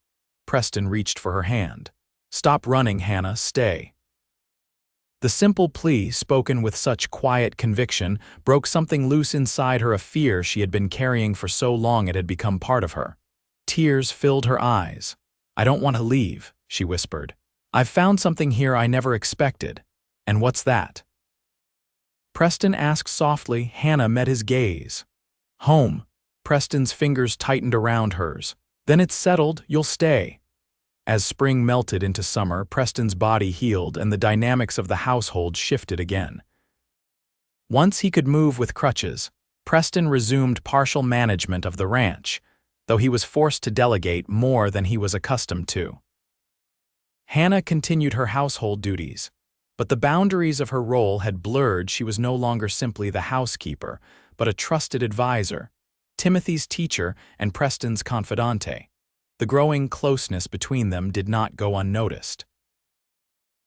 Preston reached for her hand. "Stop running, Hannah, stay." The simple plea, spoken with such quiet conviction, broke something loose inside her, a fear she had been carrying for so long it had become part of her. Tears filled her eyes. "I don't want to leave," she whispered. "I've found something here I never expected." "And what's that?" Preston asked softly. Hannah met his gaze. "Home." Preston's fingers tightened around hers. "Then it's settled, you'll stay." As spring melted into summer, Preston's body healed and the dynamics of the household shifted again. Once he could move with crutches, Preston resumed partial management of the ranch, though he was forced to delegate more than he was accustomed to. Hannah continued her household duties, but the boundaries of her role had blurred. She was no longer simply the housekeeper, but a trusted advisor, Timothy's teacher and Preston's confidante. The growing closeness between them did not go unnoticed.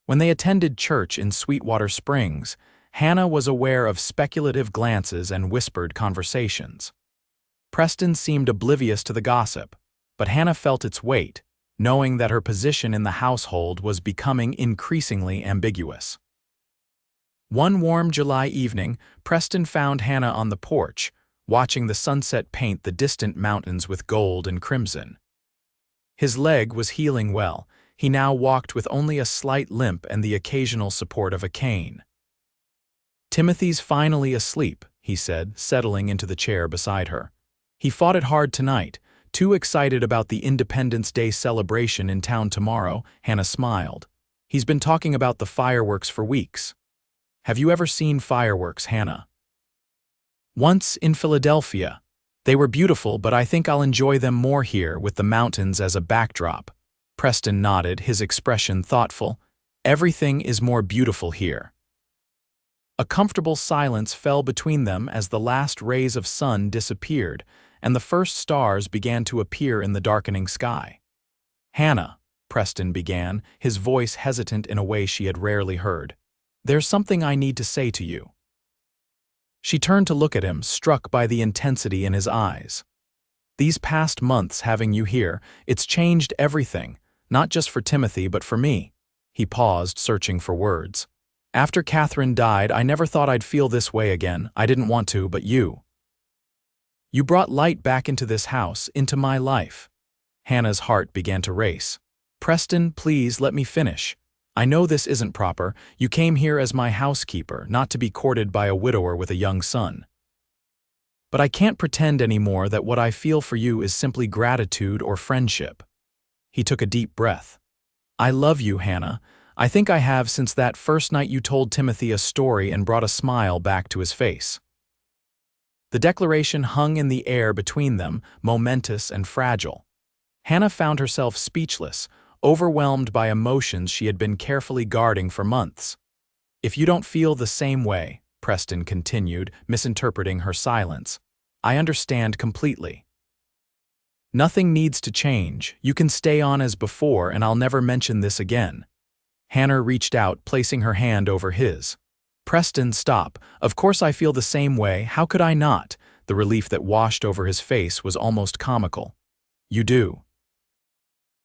When they attended church in Sweetwater Springs, Hannah was aware of speculative glances and whispered conversations. Preston seemed oblivious to the gossip, but Hannah felt its weight, knowing that her position in the household was becoming increasingly ambiguous. One warm July evening, Preston found Hannah on the porch, watching the sunset paint the distant mountains with gold and crimson. His leg was healing well. He now walked with only a slight limp and the occasional support of a cane. "Timothy's finally asleep," he said, settling into the chair beside her. "He fought it hard tonight, too excited about the Independence Day celebration in town tomorrow." Hannah smiled. "He's been talking about the fireworks for weeks." "Have you ever seen fireworks, Hannah?" "Once in Philadelphia. They were beautiful, but I think I'll enjoy them more here with the mountains as a backdrop." Preston nodded, his expression thoughtful. "Everything is more beautiful here." A comfortable silence fell between them as the last rays of sun disappeared and the first stars began to appear in the darkening sky. "Hannah," Preston began, his voice hesitant in a way she had rarely heard, "there's something I need to say to you." She turned to look at him, struck by the intensity in his eyes. "These past months having you here, it's changed everything, not just for Timothy but for me." He paused, searching for words. "After Catherine died, I never thought I'd feel this way again. I didn't want to, but you brought light back into this house, into my life." Hannah's heart began to race. "Preston, please let me finish. I know this isn't proper. You came here as my housekeeper, not to be courted by a widower with a young son. But I can't pretend anymore that what I feel for you is simply gratitude or friendship." He took a deep breath. "I love you, Hannah. I think I have since that first night you told Timothy a story and brought a smile back to his face." The declaration hung in the air between them, momentous and fragile. Hannah found herself speechless, overwhelmed by emotions she had been carefully guarding for months. "If you don't feel the same way," Preston continued, misinterpreting her silence, "I understand completely. Nothing needs to change. You can stay on as before, and I'll never mention this again." Hannah reached out, placing her hand over his. "Preston, stop. Of course I feel the same way. How could I not?" The relief that washed over his face was almost comical. "You do."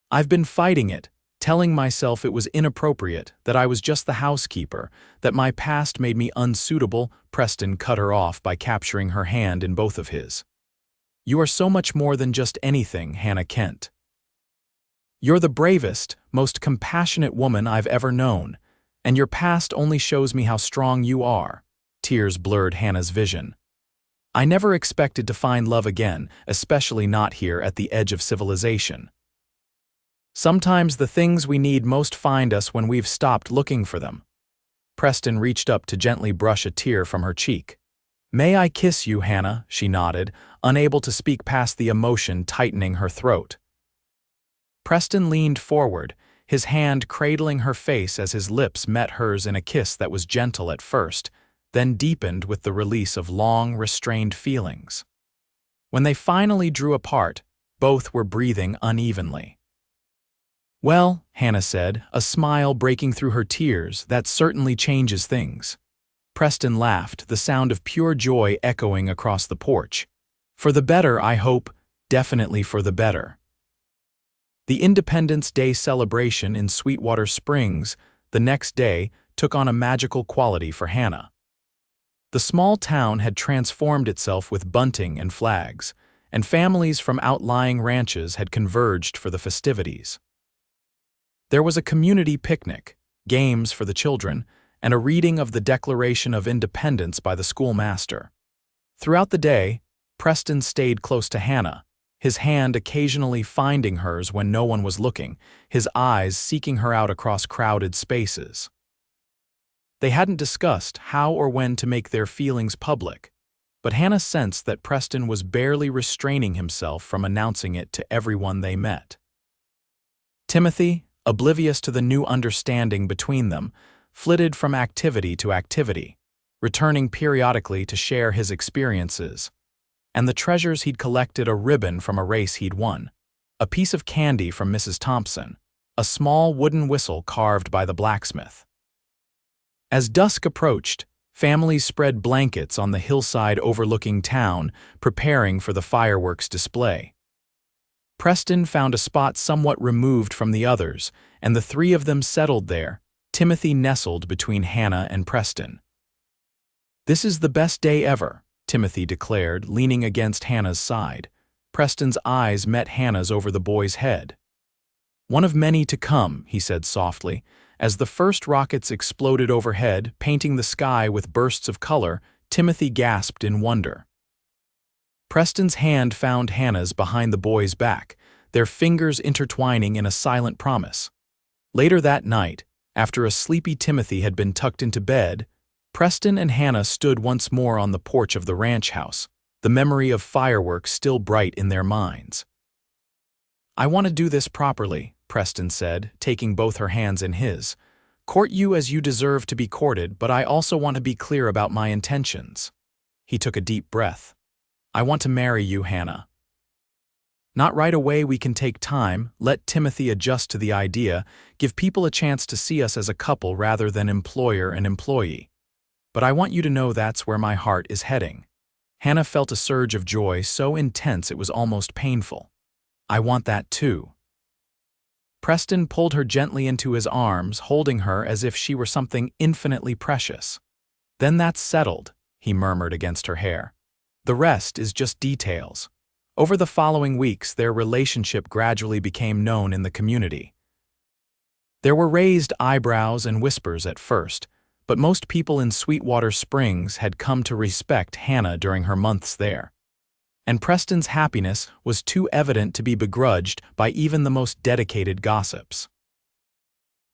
"I've been fighting it, telling myself it was inappropriate, that I was just the housekeeper, that my past made me unsuitable." Preston cut her off by capturing her hand in both of his. "You are so much more than just anything, Hannah Kent. You're the bravest, most compassionate woman I've ever known, And your past only shows me how strong you are. Tears blurred Hannah's vision. I never expected to find love again, especially not here at the edge of civilization. Sometimes the things we need most find us when we've stopped looking for them. Preston reached up to gently brush a tear from her cheek. May I kiss you, Hannah? She nodded, unable to speak past the emotion tightening her throat. Preston leaned forward, his hand cradling her face as his lips met hers in a kiss that was gentle at first, then deepened with the release of long, restrained feelings. When they finally drew apart, both were breathing unevenly. Well, Hannah said, a smile breaking through her tears, that certainly changes things. Preston laughed, the sound of pure joy echoing across the porch. For the better, I hope, definitely for the better. The Independence Day celebration in Sweetwater Springs, the next day, took on a magical quality for Hannah. The small town had transformed itself with bunting and flags, and families from outlying ranches had converged for the festivities. There was a community picnic, games for the children, and a reading of the Declaration of Independence by the schoolmaster. Throughout the day, Preston stayed close to Hannah, his hand occasionally finding hers when no one was looking, his eyes seeking her out across crowded spaces. They hadn't discussed how or when to make their feelings public, but Hannah sensed that Preston was barely restraining himself from announcing it to everyone they met. Timothy, oblivious to the new understanding between them, flitted from activity to activity, returning periodically to share his experiences. And the treasures he'd collected: a ribbon from a race he'd won, a piece of candy from Mrs. Thompson, a small wooden whistle carved by the blacksmith. As dusk approached, families spread blankets on the hillside overlooking town, preparing for the fireworks display. Preston found a spot somewhat removed from the others, and the three of them settled there, Timothy nestled between Hannah and Preston. This is the best day ever, Timothy declared, leaning against Hannah's side. Preston's eyes met Hannah's over the boy's head. One of many to come, he said softly. As the first rockets exploded overhead, painting the sky with bursts of color, Timothy gasped in wonder. Preston's hand found Hannah's behind the boy's back, their fingers intertwining in a silent promise. Later that night, after a sleepy Timothy had been tucked into bed, Preston and Hannah stood once more on the porch of the ranch house, the memory of fireworks still bright in their minds. I want to do this properly, Preston said, taking both her hands in his. Court you as you deserve to be courted, but I also want to be clear about my intentions. He took a deep breath. I want to marry you, Hannah. Not right away, we can take time, let Timothy adjust to the idea, give people a chance to see us as a couple rather than employer and employee. But I want you to know that's where my heart is heading. Hannah felt a surge of joy so intense it was almost painful. I want that too. Preston pulled her gently into his arms, holding her as if she were something infinitely precious. Then that's settled, he murmured against her hair. The rest is just details. Over the following weeks, their relationship gradually became known in the community. There were raised eyebrows and whispers at first, but most people in Sweetwater Springs had come to respect Hannah during her months there. And Preston's happiness was too evident to be begrudged by even the most dedicated gossips.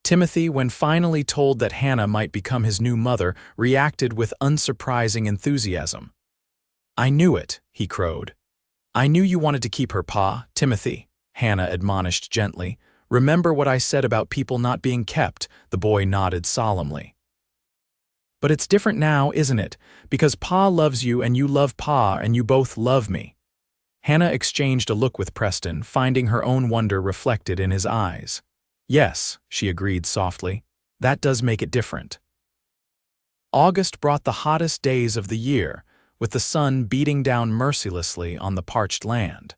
Timothy, when finally told that Hannah might become his new mother, reacted with unsurprising enthusiasm. I knew it, he crowed. I knew you wanted to keep her, Pa, Timothy, Hannah admonished gently. Remember what I said about people not being kept, the boy nodded solemnly. But it's different now, isn't it? Because Pa loves you and you love Pa and you both love me. Hannah exchanged a look with Preston, finding her own wonder reflected in his eyes. Yes, she agreed softly. That does make it different. August brought the hottest days of the year, with the sun beating down mercilessly on the parched land.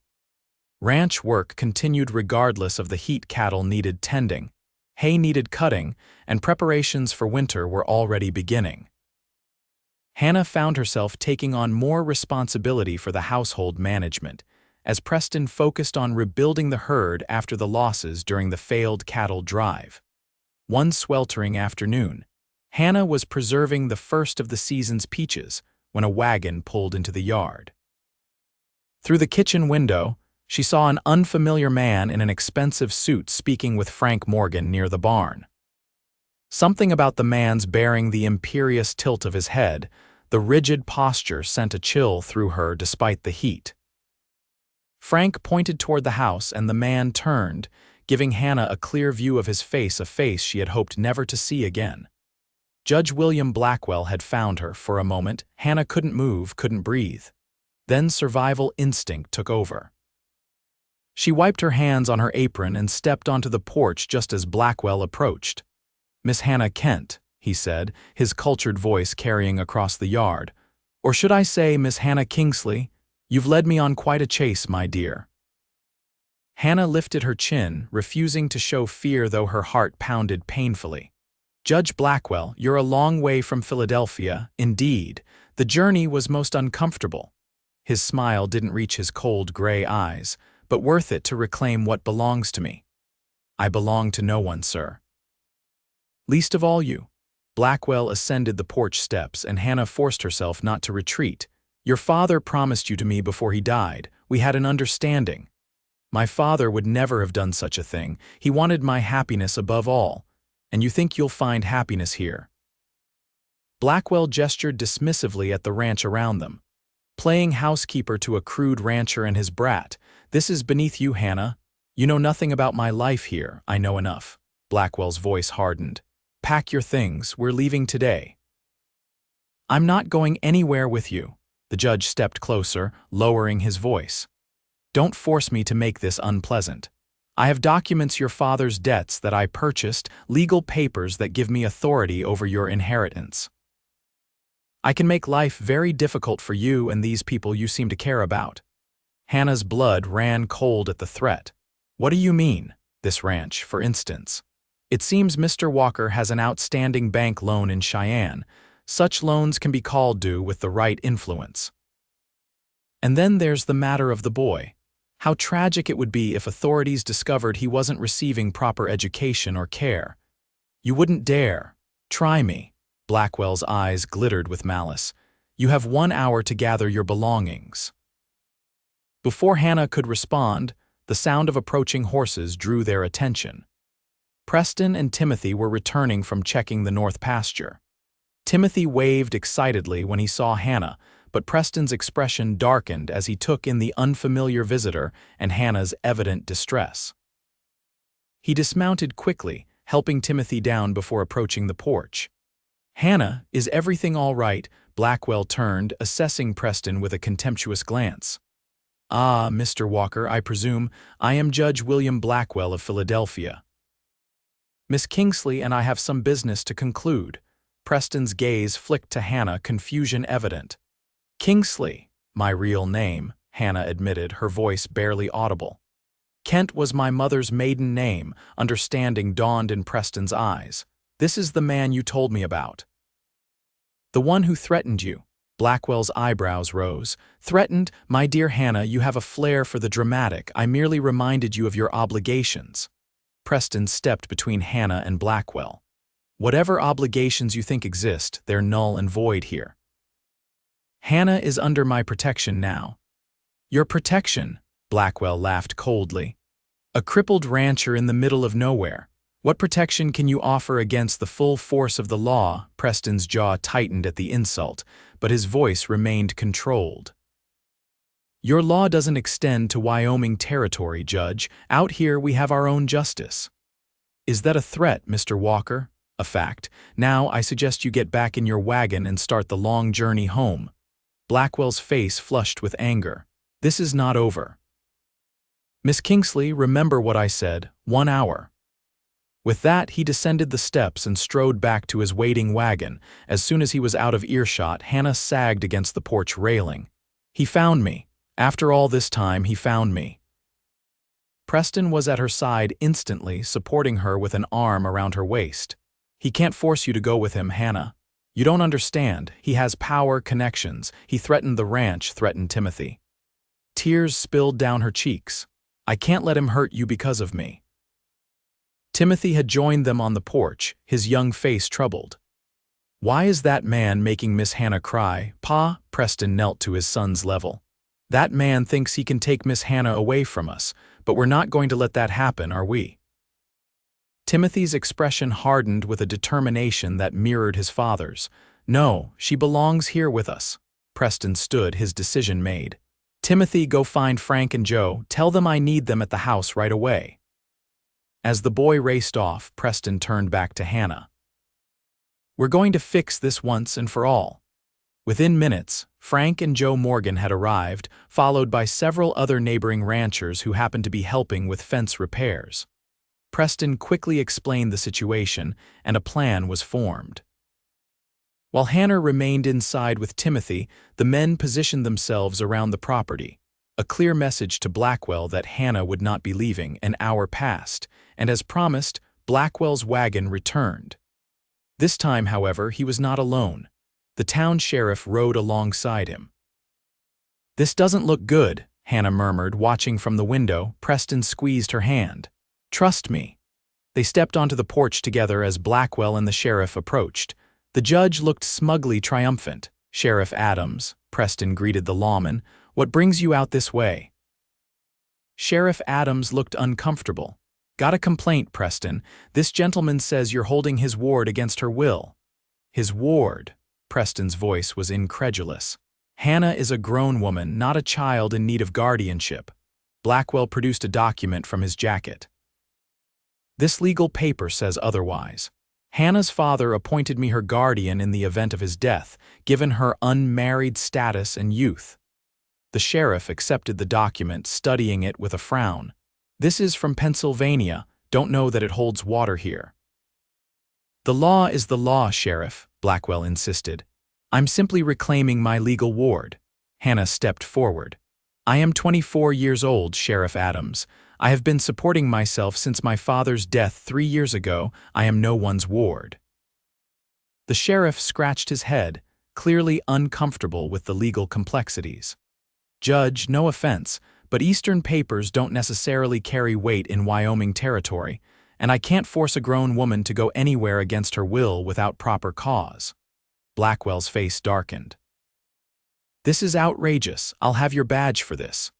Ranch work continued regardless of the heat. Cattle needed tending, hay needed cutting, and preparations for winter were already beginning. Hannah found herself taking on more responsibility for the household management, as Preston focused on rebuilding the herd after the losses during the failed cattle drive. One sweltering afternoon, Hannah was preserving the first of the season's peaches when a wagon pulled into the yard. Through the kitchen window, she saw an unfamiliar man in an expensive suit speaking with Frank Morgan near the barn. Something about the man's bearing the imperious tilt of his head, the rigid posture sent a chill through her despite the heat. Frank pointed toward the house and the man turned, giving Hannah a clear view of his face, a face she had hoped never to see again. Judge William Blackwell had found her. For a moment, Hannah couldn't move, couldn't breathe. Then survival instinct took over. She wiped her hands on her apron and stepped onto the porch just as Blackwell approached. "Miss Hannah Kent," he said, his cultured voice carrying across the yard. "Or should I say, Miss Hannah Kingsley? You've led me on quite a chase, my dear." Hannah lifted her chin, refusing to show fear though her heart pounded painfully. "Judge Blackwell, you're a long way from Philadelphia, indeed. The journey was most uncomfortable." His smile didn't reach his cold gray eyes, "but worth it to reclaim what belongs to me." "I belong to no one, sir." "Least of all you." Blackwell ascended the porch steps and Hannah forced herself not to retreat. "Your father promised you to me before he died. We had an understanding." "My father would never have done such a thing. He wanted my happiness above all. And you think you'll find happiness here?" Blackwell gestured dismissively at the ranch around them. "Playing housekeeper to a crude rancher and his brat. This is beneath you, Hannah. You know nothing about my life here. I know enough." Blackwell's voice hardened. "Pack your things. We're leaving today." "I'm not going anywhere with you." The judge stepped closer, lowering his voice. "Don't force me to make this unpleasant. I have documents your father's debts that I purchased, legal papers that give me authority over your inheritance. I can make life very difficult for you and these people you seem to care about." Hannah's blood ran cold at the threat. "What do you mean? This ranch, for instance? It seems Mr. Walker has an outstanding bank loan in Cheyenne. Such loans can be called due with the right influence. And then there's the matter of the boy. How tragic it would be if authorities discovered he wasn't receiving proper education or care. You wouldn't dare. Try me." Blackwell's eyes glittered with malice. "You have 1 hour to gather your belongings." Before Hannah could respond, the sound of approaching horses drew their attention. Preston and Timothy were returning from checking the north pasture. Timothy waved excitedly when he saw Hannah, but Preston's expression darkened as he took in the unfamiliar visitor and Hannah's evident distress. He dismounted quickly, helping Timothy down before approaching the porch. "Hannah, is everything all right?" Blackwell turned, assessing Preston with a contemptuous glance. "Ah, Mr. Walker, I presume. I am Judge William Blackwell of Philadelphia. Miss Kingsley and I have some business to conclude." Preston's gaze flicked to Hannah, confusion evident. "Kingsley, my real name," Hannah admitted, her voice barely audible. "Kent was my mother's maiden name," understanding dawned in Preston's eyes. "This is the man you told me about." "The one who threatened you." Blackwell's eyebrows rose. "Threatened? My dear Hannah, you have a flair for the dramatic. I merely reminded you of your obligations." Preston stepped between Hannah and Blackwell. "Whatever obligations you think exist, they're null and void here. Hannah is under my protection now." "Your protection?" Blackwell laughed coldly. "A crippled rancher in the middle of nowhere. What protection can you offer against the full force of the law?" Preston's jaw tightened at the insult, but his voice remained controlled. "Your law doesn't extend to Wyoming territory, Judge. Out here we have our own justice." "Is that a threat, Mr. Walker?" "A fact. Now I suggest you get back in your wagon and start the long journey home." Blackwell's face flushed with anger. "This is not over. Miss Kingsley, remember what I said. 1 hour." With that, he descended the steps and strode back to his waiting wagon. As soon as he was out of earshot, Hannah sagged against the porch railing. "He found me. After all this time, he found me." Preston was at her side instantly, supporting her with an arm around her waist. "He can't force you to go with him, Hannah. You don't understand. He has power, connections. He threatened the ranch," threatened Timothy. Tears spilled down her cheeks. "I can't let him hurt you because of me." Timothy had joined them on the porch, his young face troubled. "Why is that man making Miss Hannah cry, Pa?" Preston knelt to his son's level. "That man thinks he can take Miss Hannah away from us, but we're not going to let that happen, are we?" Timothy's expression hardened with a determination that mirrored his father's. "No, she belongs here with us." Preston stood, his decision made. "Timothy, go find Frank and Joe. Tell them I need them at the house right away." As the boy raced off, Preston turned back to Hannah. "We're going to fix this once and for all." Within minutes, Frank and Joe Morgan had arrived, followed by several other neighboring ranchers who happened to be helping with fence repairs. Preston quickly explained the situation, and a plan was formed. While Hannah remained inside with Timothy, the men positioned themselves around the property. A clear message to Blackwell that Hannah would not be leaving. An hour passed, and as promised, Blackwell's wagon returned. This time, however, he was not alone. The town sheriff rode alongside him. "This doesn't look good," Hannah murmured, watching from the window. Preston squeezed her hand. "Trust me." They stepped onto the porch together as Blackwell and the sheriff approached. The judge looked smugly triumphant. "Sheriff Adams," Preston greeted the lawman, "what brings you out this way?" Sheriff Adams looked uncomfortable. "Got a complaint, Preston. This gentleman says you're holding his ward against her will." "His ward?" Preston's voice was incredulous. "Hannah is a grown woman, not a child in need of guardianship." Blackwell produced a document from his jacket. "This legal paper says otherwise. Hannah's father appointed me her guardian in the event of his death, given her unmarried status and youth." The sheriff accepted the document, studying it with a frown. "This is from Pennsylvania. Don't know that it holds water here." "The law is the law, Sheriff," Blackwell insisted. "I'm simply reclaiming my legal ward." Hannah stepped forward. "I am 24 years old, Sheriff Adams. I have been supporting myself since my father's death 3 years ago. I am no one's ward." The sheriff scratched his head, clearly uncomfortable with the legal complexities. "Judge, no offense, but Eastern papers don't necessarily carry weight in Wyoming territory, and I can't force a grown woman to go anywhere against her will without proper cause." Blackwell's face darkened. "This is outrageous. I'll have your badge for this."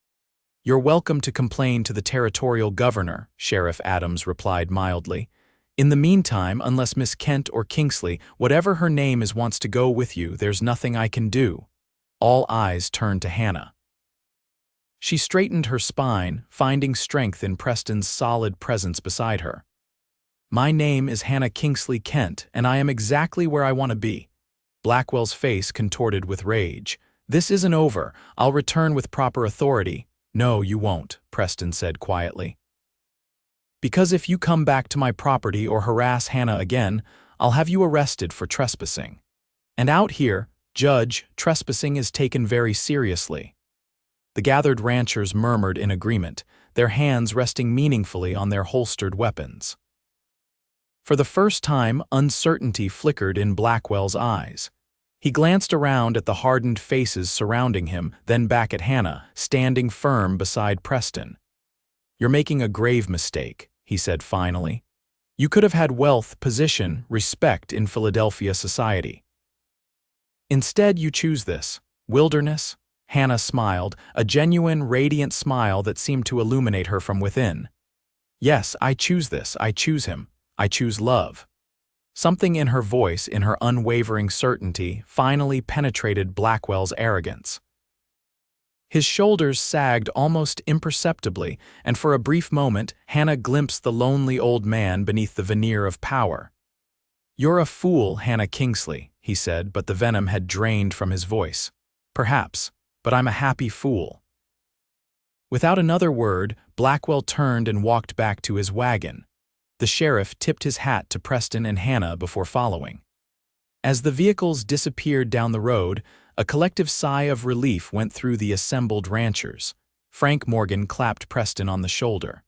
"You're welcome to complain to the territorial governor," Sheriff Adams replied mildly. "In the meantime, unless Miss Kent or Kingsley, whatever her name is, wants to go with you, there's nothing I can do." All eyes turned to Hannah. She straightened her spine, finding strength in Preston's solid presence beside her. "My name is Hannah Kingsley Kent, and I am exactly where I want to be." Blackwell's face contorted with rage. "This isn't over. I'll return with proper authority." "No, you won't," Preston said quietly. "Because if you come back to my property or harass Hannah again, I'll have you arrested for trespassing. And out here, Judge, trespassing is taken very seriously." The gathered ranchers murmured in agreement, their hands resting meaningfully on their holstered weapons. For the first time, uncertainty flickered in Blackwell's eyes. He glanced around at the hardened faces surrounding him, then back at Hannah, standing firm beside Preston. "You're making a grave mistake," he said finally. "You could have had wealth, position, respect in Philadelphia society. Instead, you choose this. Wilderness?" Hannah smiled, a genuine, radiant smile that seemed to illuminate her from within. "Yes, I choose this. I choose him. I choose love." Something in her voice, in her unwavering certainty, finally penetrated Blackwell's arrogance. His shoulders sagged almost imperceptibly, and for a brief moment, Hannah glimpsed the lonely old man beneath the veneer of power. "You're a fool, Hannah Kingsley," he said, but the venom had drained from his voice. "Perhaps, but I'm a happy fool." Without another word, Blackwell turned and walked back to his wagon. The sheriff tipped his hat to Preston and Hannah before following. As the vehicles disappeared down the road, a collective sigh of relief went through the assembled ranchers. Frank Morgan clapped Preston on the shoulder.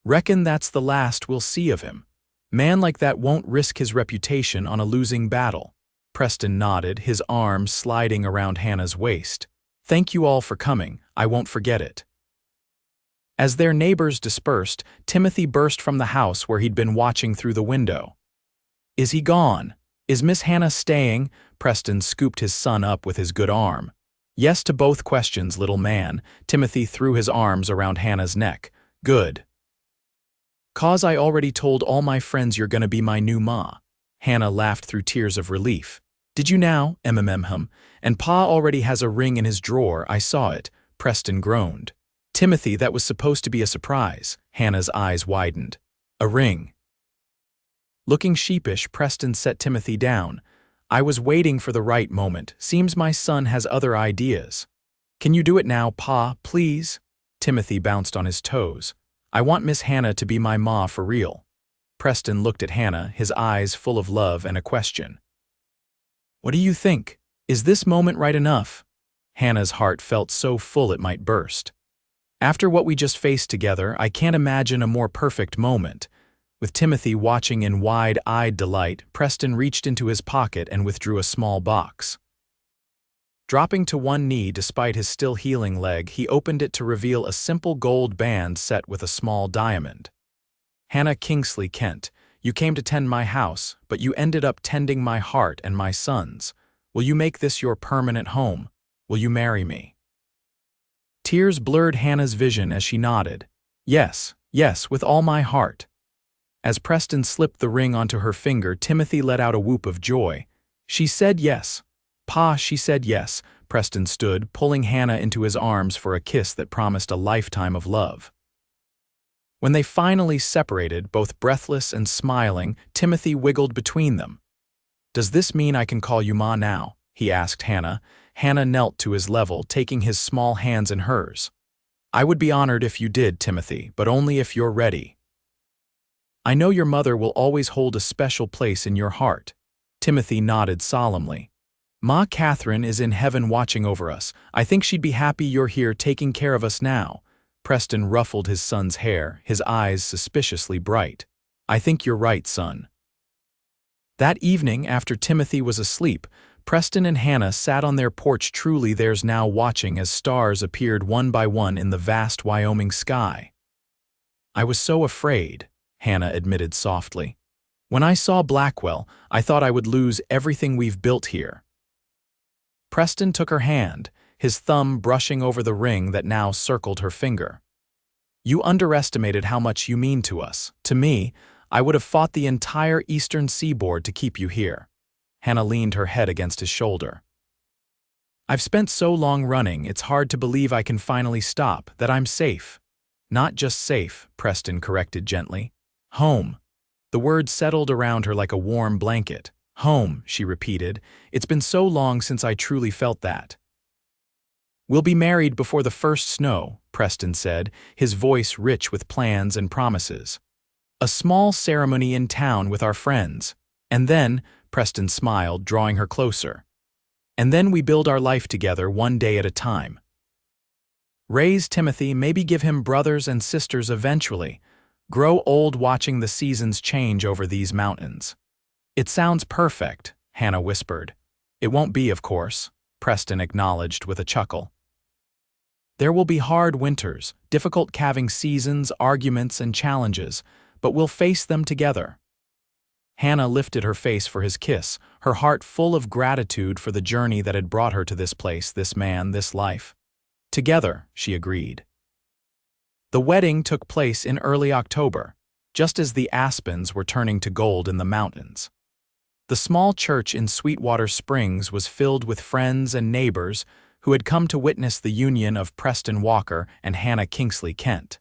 "Reckon that's the last we'll see of him. Man like that won't risk his reputation on a losing battle." Preston nodded, his arms sliding around Hannah's waist. "Thank you all for coming. I won't forget it." As their neighbors dispersed, Timothy burst from the house where he'd been watching through the window. "Is he gone? Is Miss Hannah staying?" Preston scooped his son up with his good arm. "Yes to both questions, little man." Timothy threw his arms around Hannah's neck. "Good. 'Cause I already told all my friends you're gonna be my new ma." Hannah laughed through tears of relief. "Did you now? And Pa already has a ring in his drawer, I saw it." Preston groaned. "Timothy, that was supposed to be a surprise." Hannah's eyes widened. "A ring." Looking sheepish, Preston set Timothy down. "I was waiting for the right moment. Seems my son has other ideas." "Can you do it now, Pa, please?" Timothy bounced on his toes. "I want Miss Hannah to be my ma for real." Preston looked at Hannah, his eyes full of love and a question. "What do you think? Is this moment right enough?" Hannah's heart felt so full it might burst. "After what we just faced together, I can't imagine a more perfect moment." With Timothy watching in wide-eyed delight, Preston reached into his pocket and withdrew a small box. Dropping to one knee despite his still healing leg, he opened it to reveal a simple gold band set with a small diamond. "Hannah Kingsley Kent, you came to tend my house, but you ended up tending my heart and my son's. Will you make this your permanent home? Will you marry me?" Tears blurred Hannah's vision as she nodded. "Yes, yes, with all my heart." As Preston slipped the ring onto her finger, Timothy let out a whoop of joy. "She said yes. Pa, she said yes." Preston stood, pulling Hannah into his arms for a kiss that promised a lifetime of love. When they finally separated, both breathless and smiling, Timothy wiggled between them. "Does this mean I can call you Ma now?" he asked Hannah. Hannah knelt to his level, taking his small hands in hers. "I would be honored if you did, Timothy, but only if you're ready. I know your mother will always hold a special place in your heart." Timothy nodded solemnly. "Ma Catherine is in heaven watching over us. I think she'd be happy you're here taking care of us now." Preston ruffled his son's hair, his eyes suspiciously bright. "I think you're right, son." That evening, after Timothy was asleep, Preston and Hannah sat on their porch, truly theirs now, watching as stars appeared one by one in the vast Wyoming sky. "I was so afraid," Hannah admitted softly. "When I saw Blackwell, I thought I would lose everything we've built here." Preston took her hand, his thumb brushing over the ring that now circled her finger. "You underestimated how much you mean to us. To me, I would have fought the entire eastern seaboard to keep you here." Hannah leaned her head against his shoulder. "I've spent so long running, it's hard to believe I can finally stop, that I'm safe." "Not just safe," Preston corrected gently. "Home." The word settled around her like a warm blanket. "Home," she repeated. "It's been so long since I truly felt that." "We'll be married before the first snow," Preston said, his voice rich with plans and promises. "A small ceremony in town with our friends. And then," Preston smiled, drawing her closer, "and then we build our life together one day at a time. Raise Timothy, maybe give him brothers and sisters eventually. Grow old watching the seasons change over these mountains." "It sounds perfect," Hannah whispered. "It won't be, of course," Preston acknowledged with a chuckle. "There will be hard winters, difficult calving seasons, arguments and challenges, but we'll face them together." Hannah lifted her face for his kiss, her heart full of gratitude for the journey that had brought her to this place, this man, this life. "Together," she agreed. The wedding took place in early October, just as the aspens were turning to gold in the mountains. The small church in Sweetwater Springs was filled with friends and neighbors who had come to witness the union of Preston Walker and Hannah Kingsley Kent.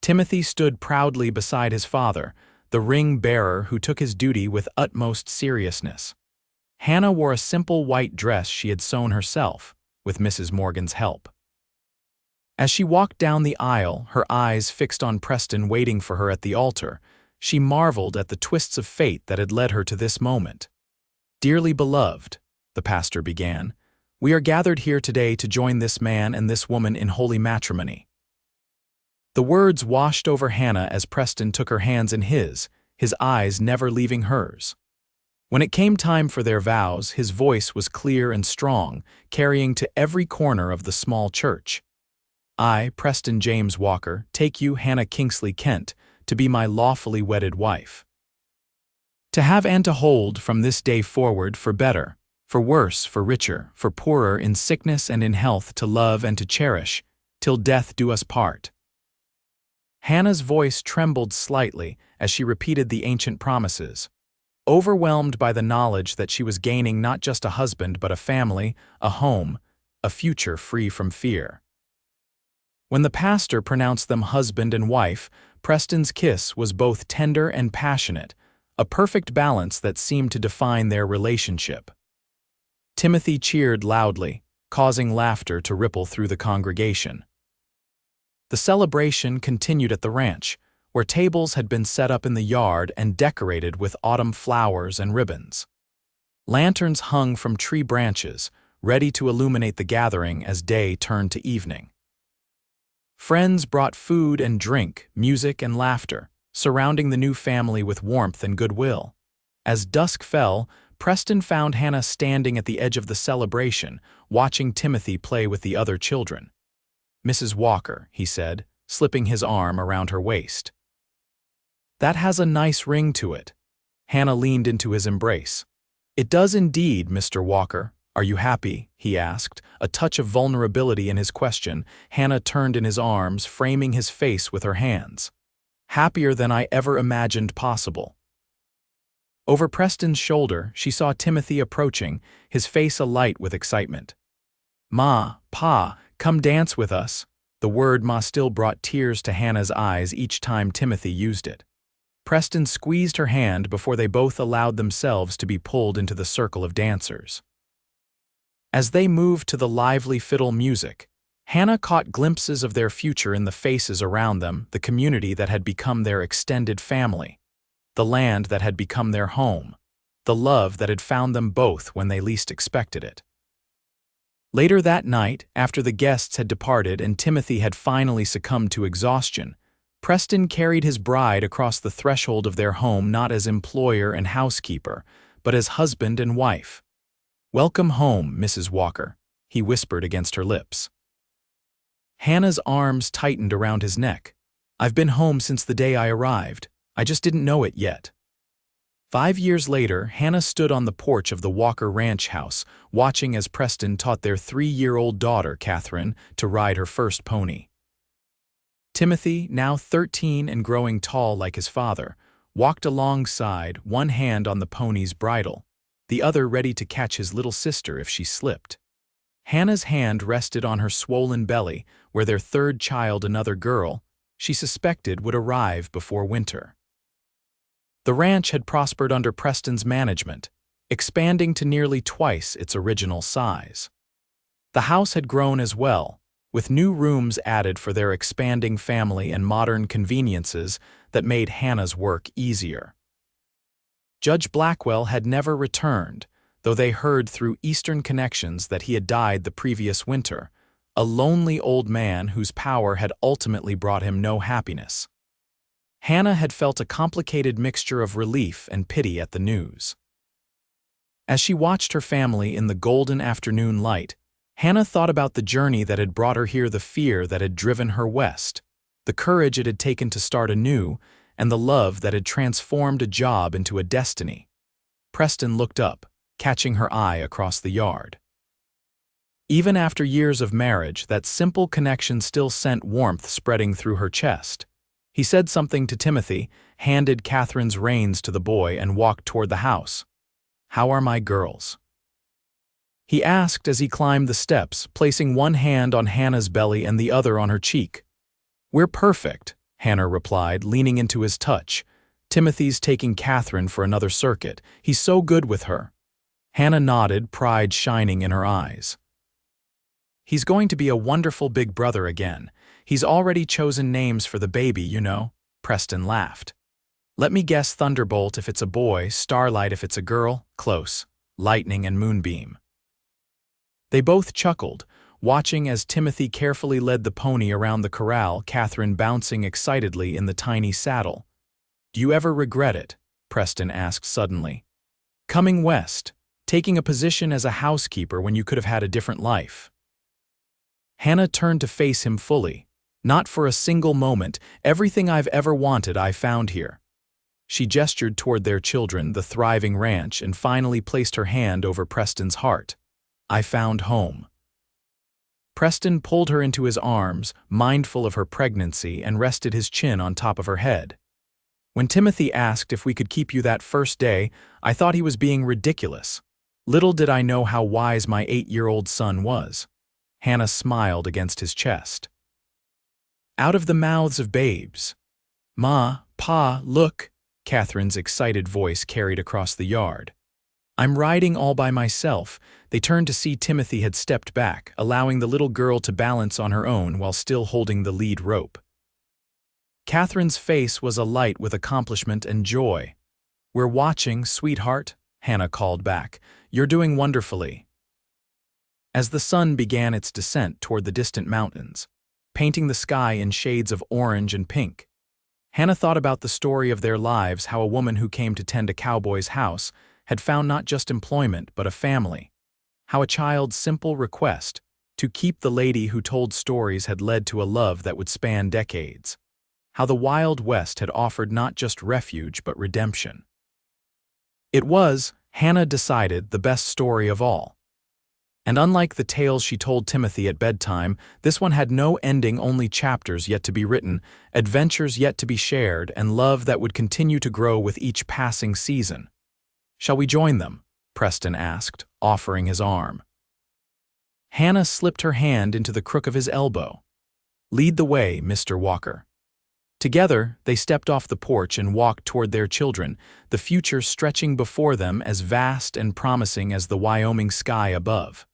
Timothy stood proudly beside his father, the ring-bearer who took his duty with utmost seriousness. Hannah wore a simple white dress she had sewn herself, with Mrs. Morgan's help. As she walked down the aisle, her eyes fixed on Preston waiting for her at the altar, she marveled at the twists of fate that had led her to this moment. "Dearly beloved," the pastor began, "we are gathered here today to join this man and this woman in holy matrimony." The words washed over Hannah as Preston took her hands in his eyes never leaving hers. When it came time for their vows, his voice was clear and strong, carrying to every corner of the small church. I, Preston James Walker, take you, Hannah Kingsley Kent, to be my lawfully wedded wife. To have and to hold from this day forward for better, for worse, for richer, for poorer, in sickness and in health, to love and to cherish, till death do us part. Hannah's voice trembled slightly as she repeated the ancient promises, overwhelmed by the knowledge that she was gaining not just a husband but a family, a home, a future free from fear. When the pastor pronounced them husband and wife, Preston's kiss was both tender and passionate, a perfect balance that seemed to define their relationship. Timothy cheered loudly, causing laughter to ripple through the congregation. The celebration continued at the ranch, where tables had been set up in the yard and decorated with autumn flowers and ribbons. Lanterns hung from tree branches, ready to illuminate the gathering as day turned to evening. Friends brought food and drink, music and laughter, surrounding the new family with warmth and goodwill. As dusk fell, Preston found Hannah standing at the edge of the celebration, watching Timothy play with the other children. "Mrs. Walker," he said, slipping his arm around her waist. "That has a nice ring to it." Hannah leaned into his embrace. "It does indeed, Mr. Walker. Are you happy?" he asked, a touch of vulnerability in his question. Hannah turned in his arms, framing his face with her hands. "Happier than I ever imagined possible." Over Preston's shoulder, she saw Timothy approaching, his face alight with excitement. "Ma, Pa, come dance with us." The word "ma" still brought tears to Hannah's eyes each time Timothy used it. Preston squeezed her hand before they both allowed themselves to be pulled into the circle of dancers. As they moved to the lively fiddle music, Hannah caught glimpses of their future in the faces around them, the community that had become their extended family, the land that had become their home, the love that had found them both when they least expected it. Later that night, after the guests had departed and Timothy had finally succumbed to exhaustion, Preston carried his bride across the threshold of their home not as employer and housekeeper, but as husband and wife. "Welcome home, Mrs. Walker," he whispered against her lips. Hannah's arms tightened around his neck. "I've been home since the day I arrived. I just didn't know it yet." 5 years later, Hannah stood on the porch of the Walker Ranch house, watching as Preston taught their 3-year-old daughter, Catherine, to ride her first pony. Timothy, now 13 and growing tall like his father, walked alongside, one hand on the pony's bridle, the other ready to catch his little sister if she slipped. Hannah's hand rested on her swollen belly, where their third child, another girl, she suspected would arrive before winter. The ranch had prospered under Preston's management, expanding to nearly twice its original size. The house had grown as well, with new rooms added for their expanding family and modern conveniences that made Hannah's work easier. Judge Blackwell had never returned, though they heard through Eastern connections that he had died the previous winter, a lonely old man whose power had ultimately brought him no happiness. Hannah had felt a complicated mixture of relief and pity at the news. As she watched her family in the golden afternoon light, Hannah thought about the journey that had brought her here, the fear that had driven her west, the courage it had taken to start anew, and the love that had transformed a job into a destiny. Preston looked up, catching her eye across the yard. Even after years of marriage, that simple connection still sent warmth spreading through her chest. He said something to Timothy, handed Catherine's reins to the boy, and walked toward the house. "How are my girls?" he asked as he climbed the steps, placing one hand on Hannah's belly and the other on her cheek. "We're perfect," Hannah replied, leaning into his touch. "Timothy's taking Catherine for another circuit. He's so good with her." Hannah nodded, pride shining in her eyes. "He's going to be a wonderful big brother again. He's already chosen names for the baby, you know," Preston laughed. "Let me guess, Thunderbolt if it's a boy, Starlight if it's a girl, close, Lightning and Moonbeam." They both chuckled, watching as Timothy carefully led the pony around the corral, Catherine bouncing excitedly in the tiny saddle. "Do you ever regret it?" Preston asked suddenly. "Coming west, taking a position as a housekeeper when you could have had a different life?" Hannah turned to face him fully. Not for a single moment. Everything I've ever wanted I found here. She gestured toward their children, the thriving ranch, and finally placed her hand over Preston's heart. I found home. Preston pulled her into his arms, mindful of her pregnancy, and rested his chin on top of her head. When Timothy asked if we could keep you that first day, I thought he was being ridiculous. Little did I know how wise my 8-year-old son was. Hannah smiled against his chest. Out of the mouths of babes. Ma, Pa, look, Catherine's excited voice carried across the yard. I'm riding all by myself. They turned to see Timothy had stepped back, allowing the little girl to balance on her own while still holding the lead rope. Catherine's face was alight with accomplishment and joy. We're watching, sweetheart, Hannah called back. You're doing wonderfully. As the sun began its descent toward the distant mountains, painting the sky in shades of orange and pink, Hannah thought about the story of their lives, how a woman who came to tend a cowboy's house had found not just employment but a family, how a child's simple request to keep the lady who told stories had led to a love that would span decades, how the Wild West had offered not just refuge but redemption. It was, Hannah decided, the best story of all. And unlike the tales she told Timothy at bedtime, this one had no ending, only chapters yet to be written, adventures yet to be shared, and love that would continue to grow with each passing season. Shall we join them? Preston asked, offering his arm. Hannah slipped her hand into the crook of his elbow. Lead the way, Mr. Walker. Together, they stepped off the porch and walked toward their children, the future stretching before them as vast and promising as the Wyoming sky above.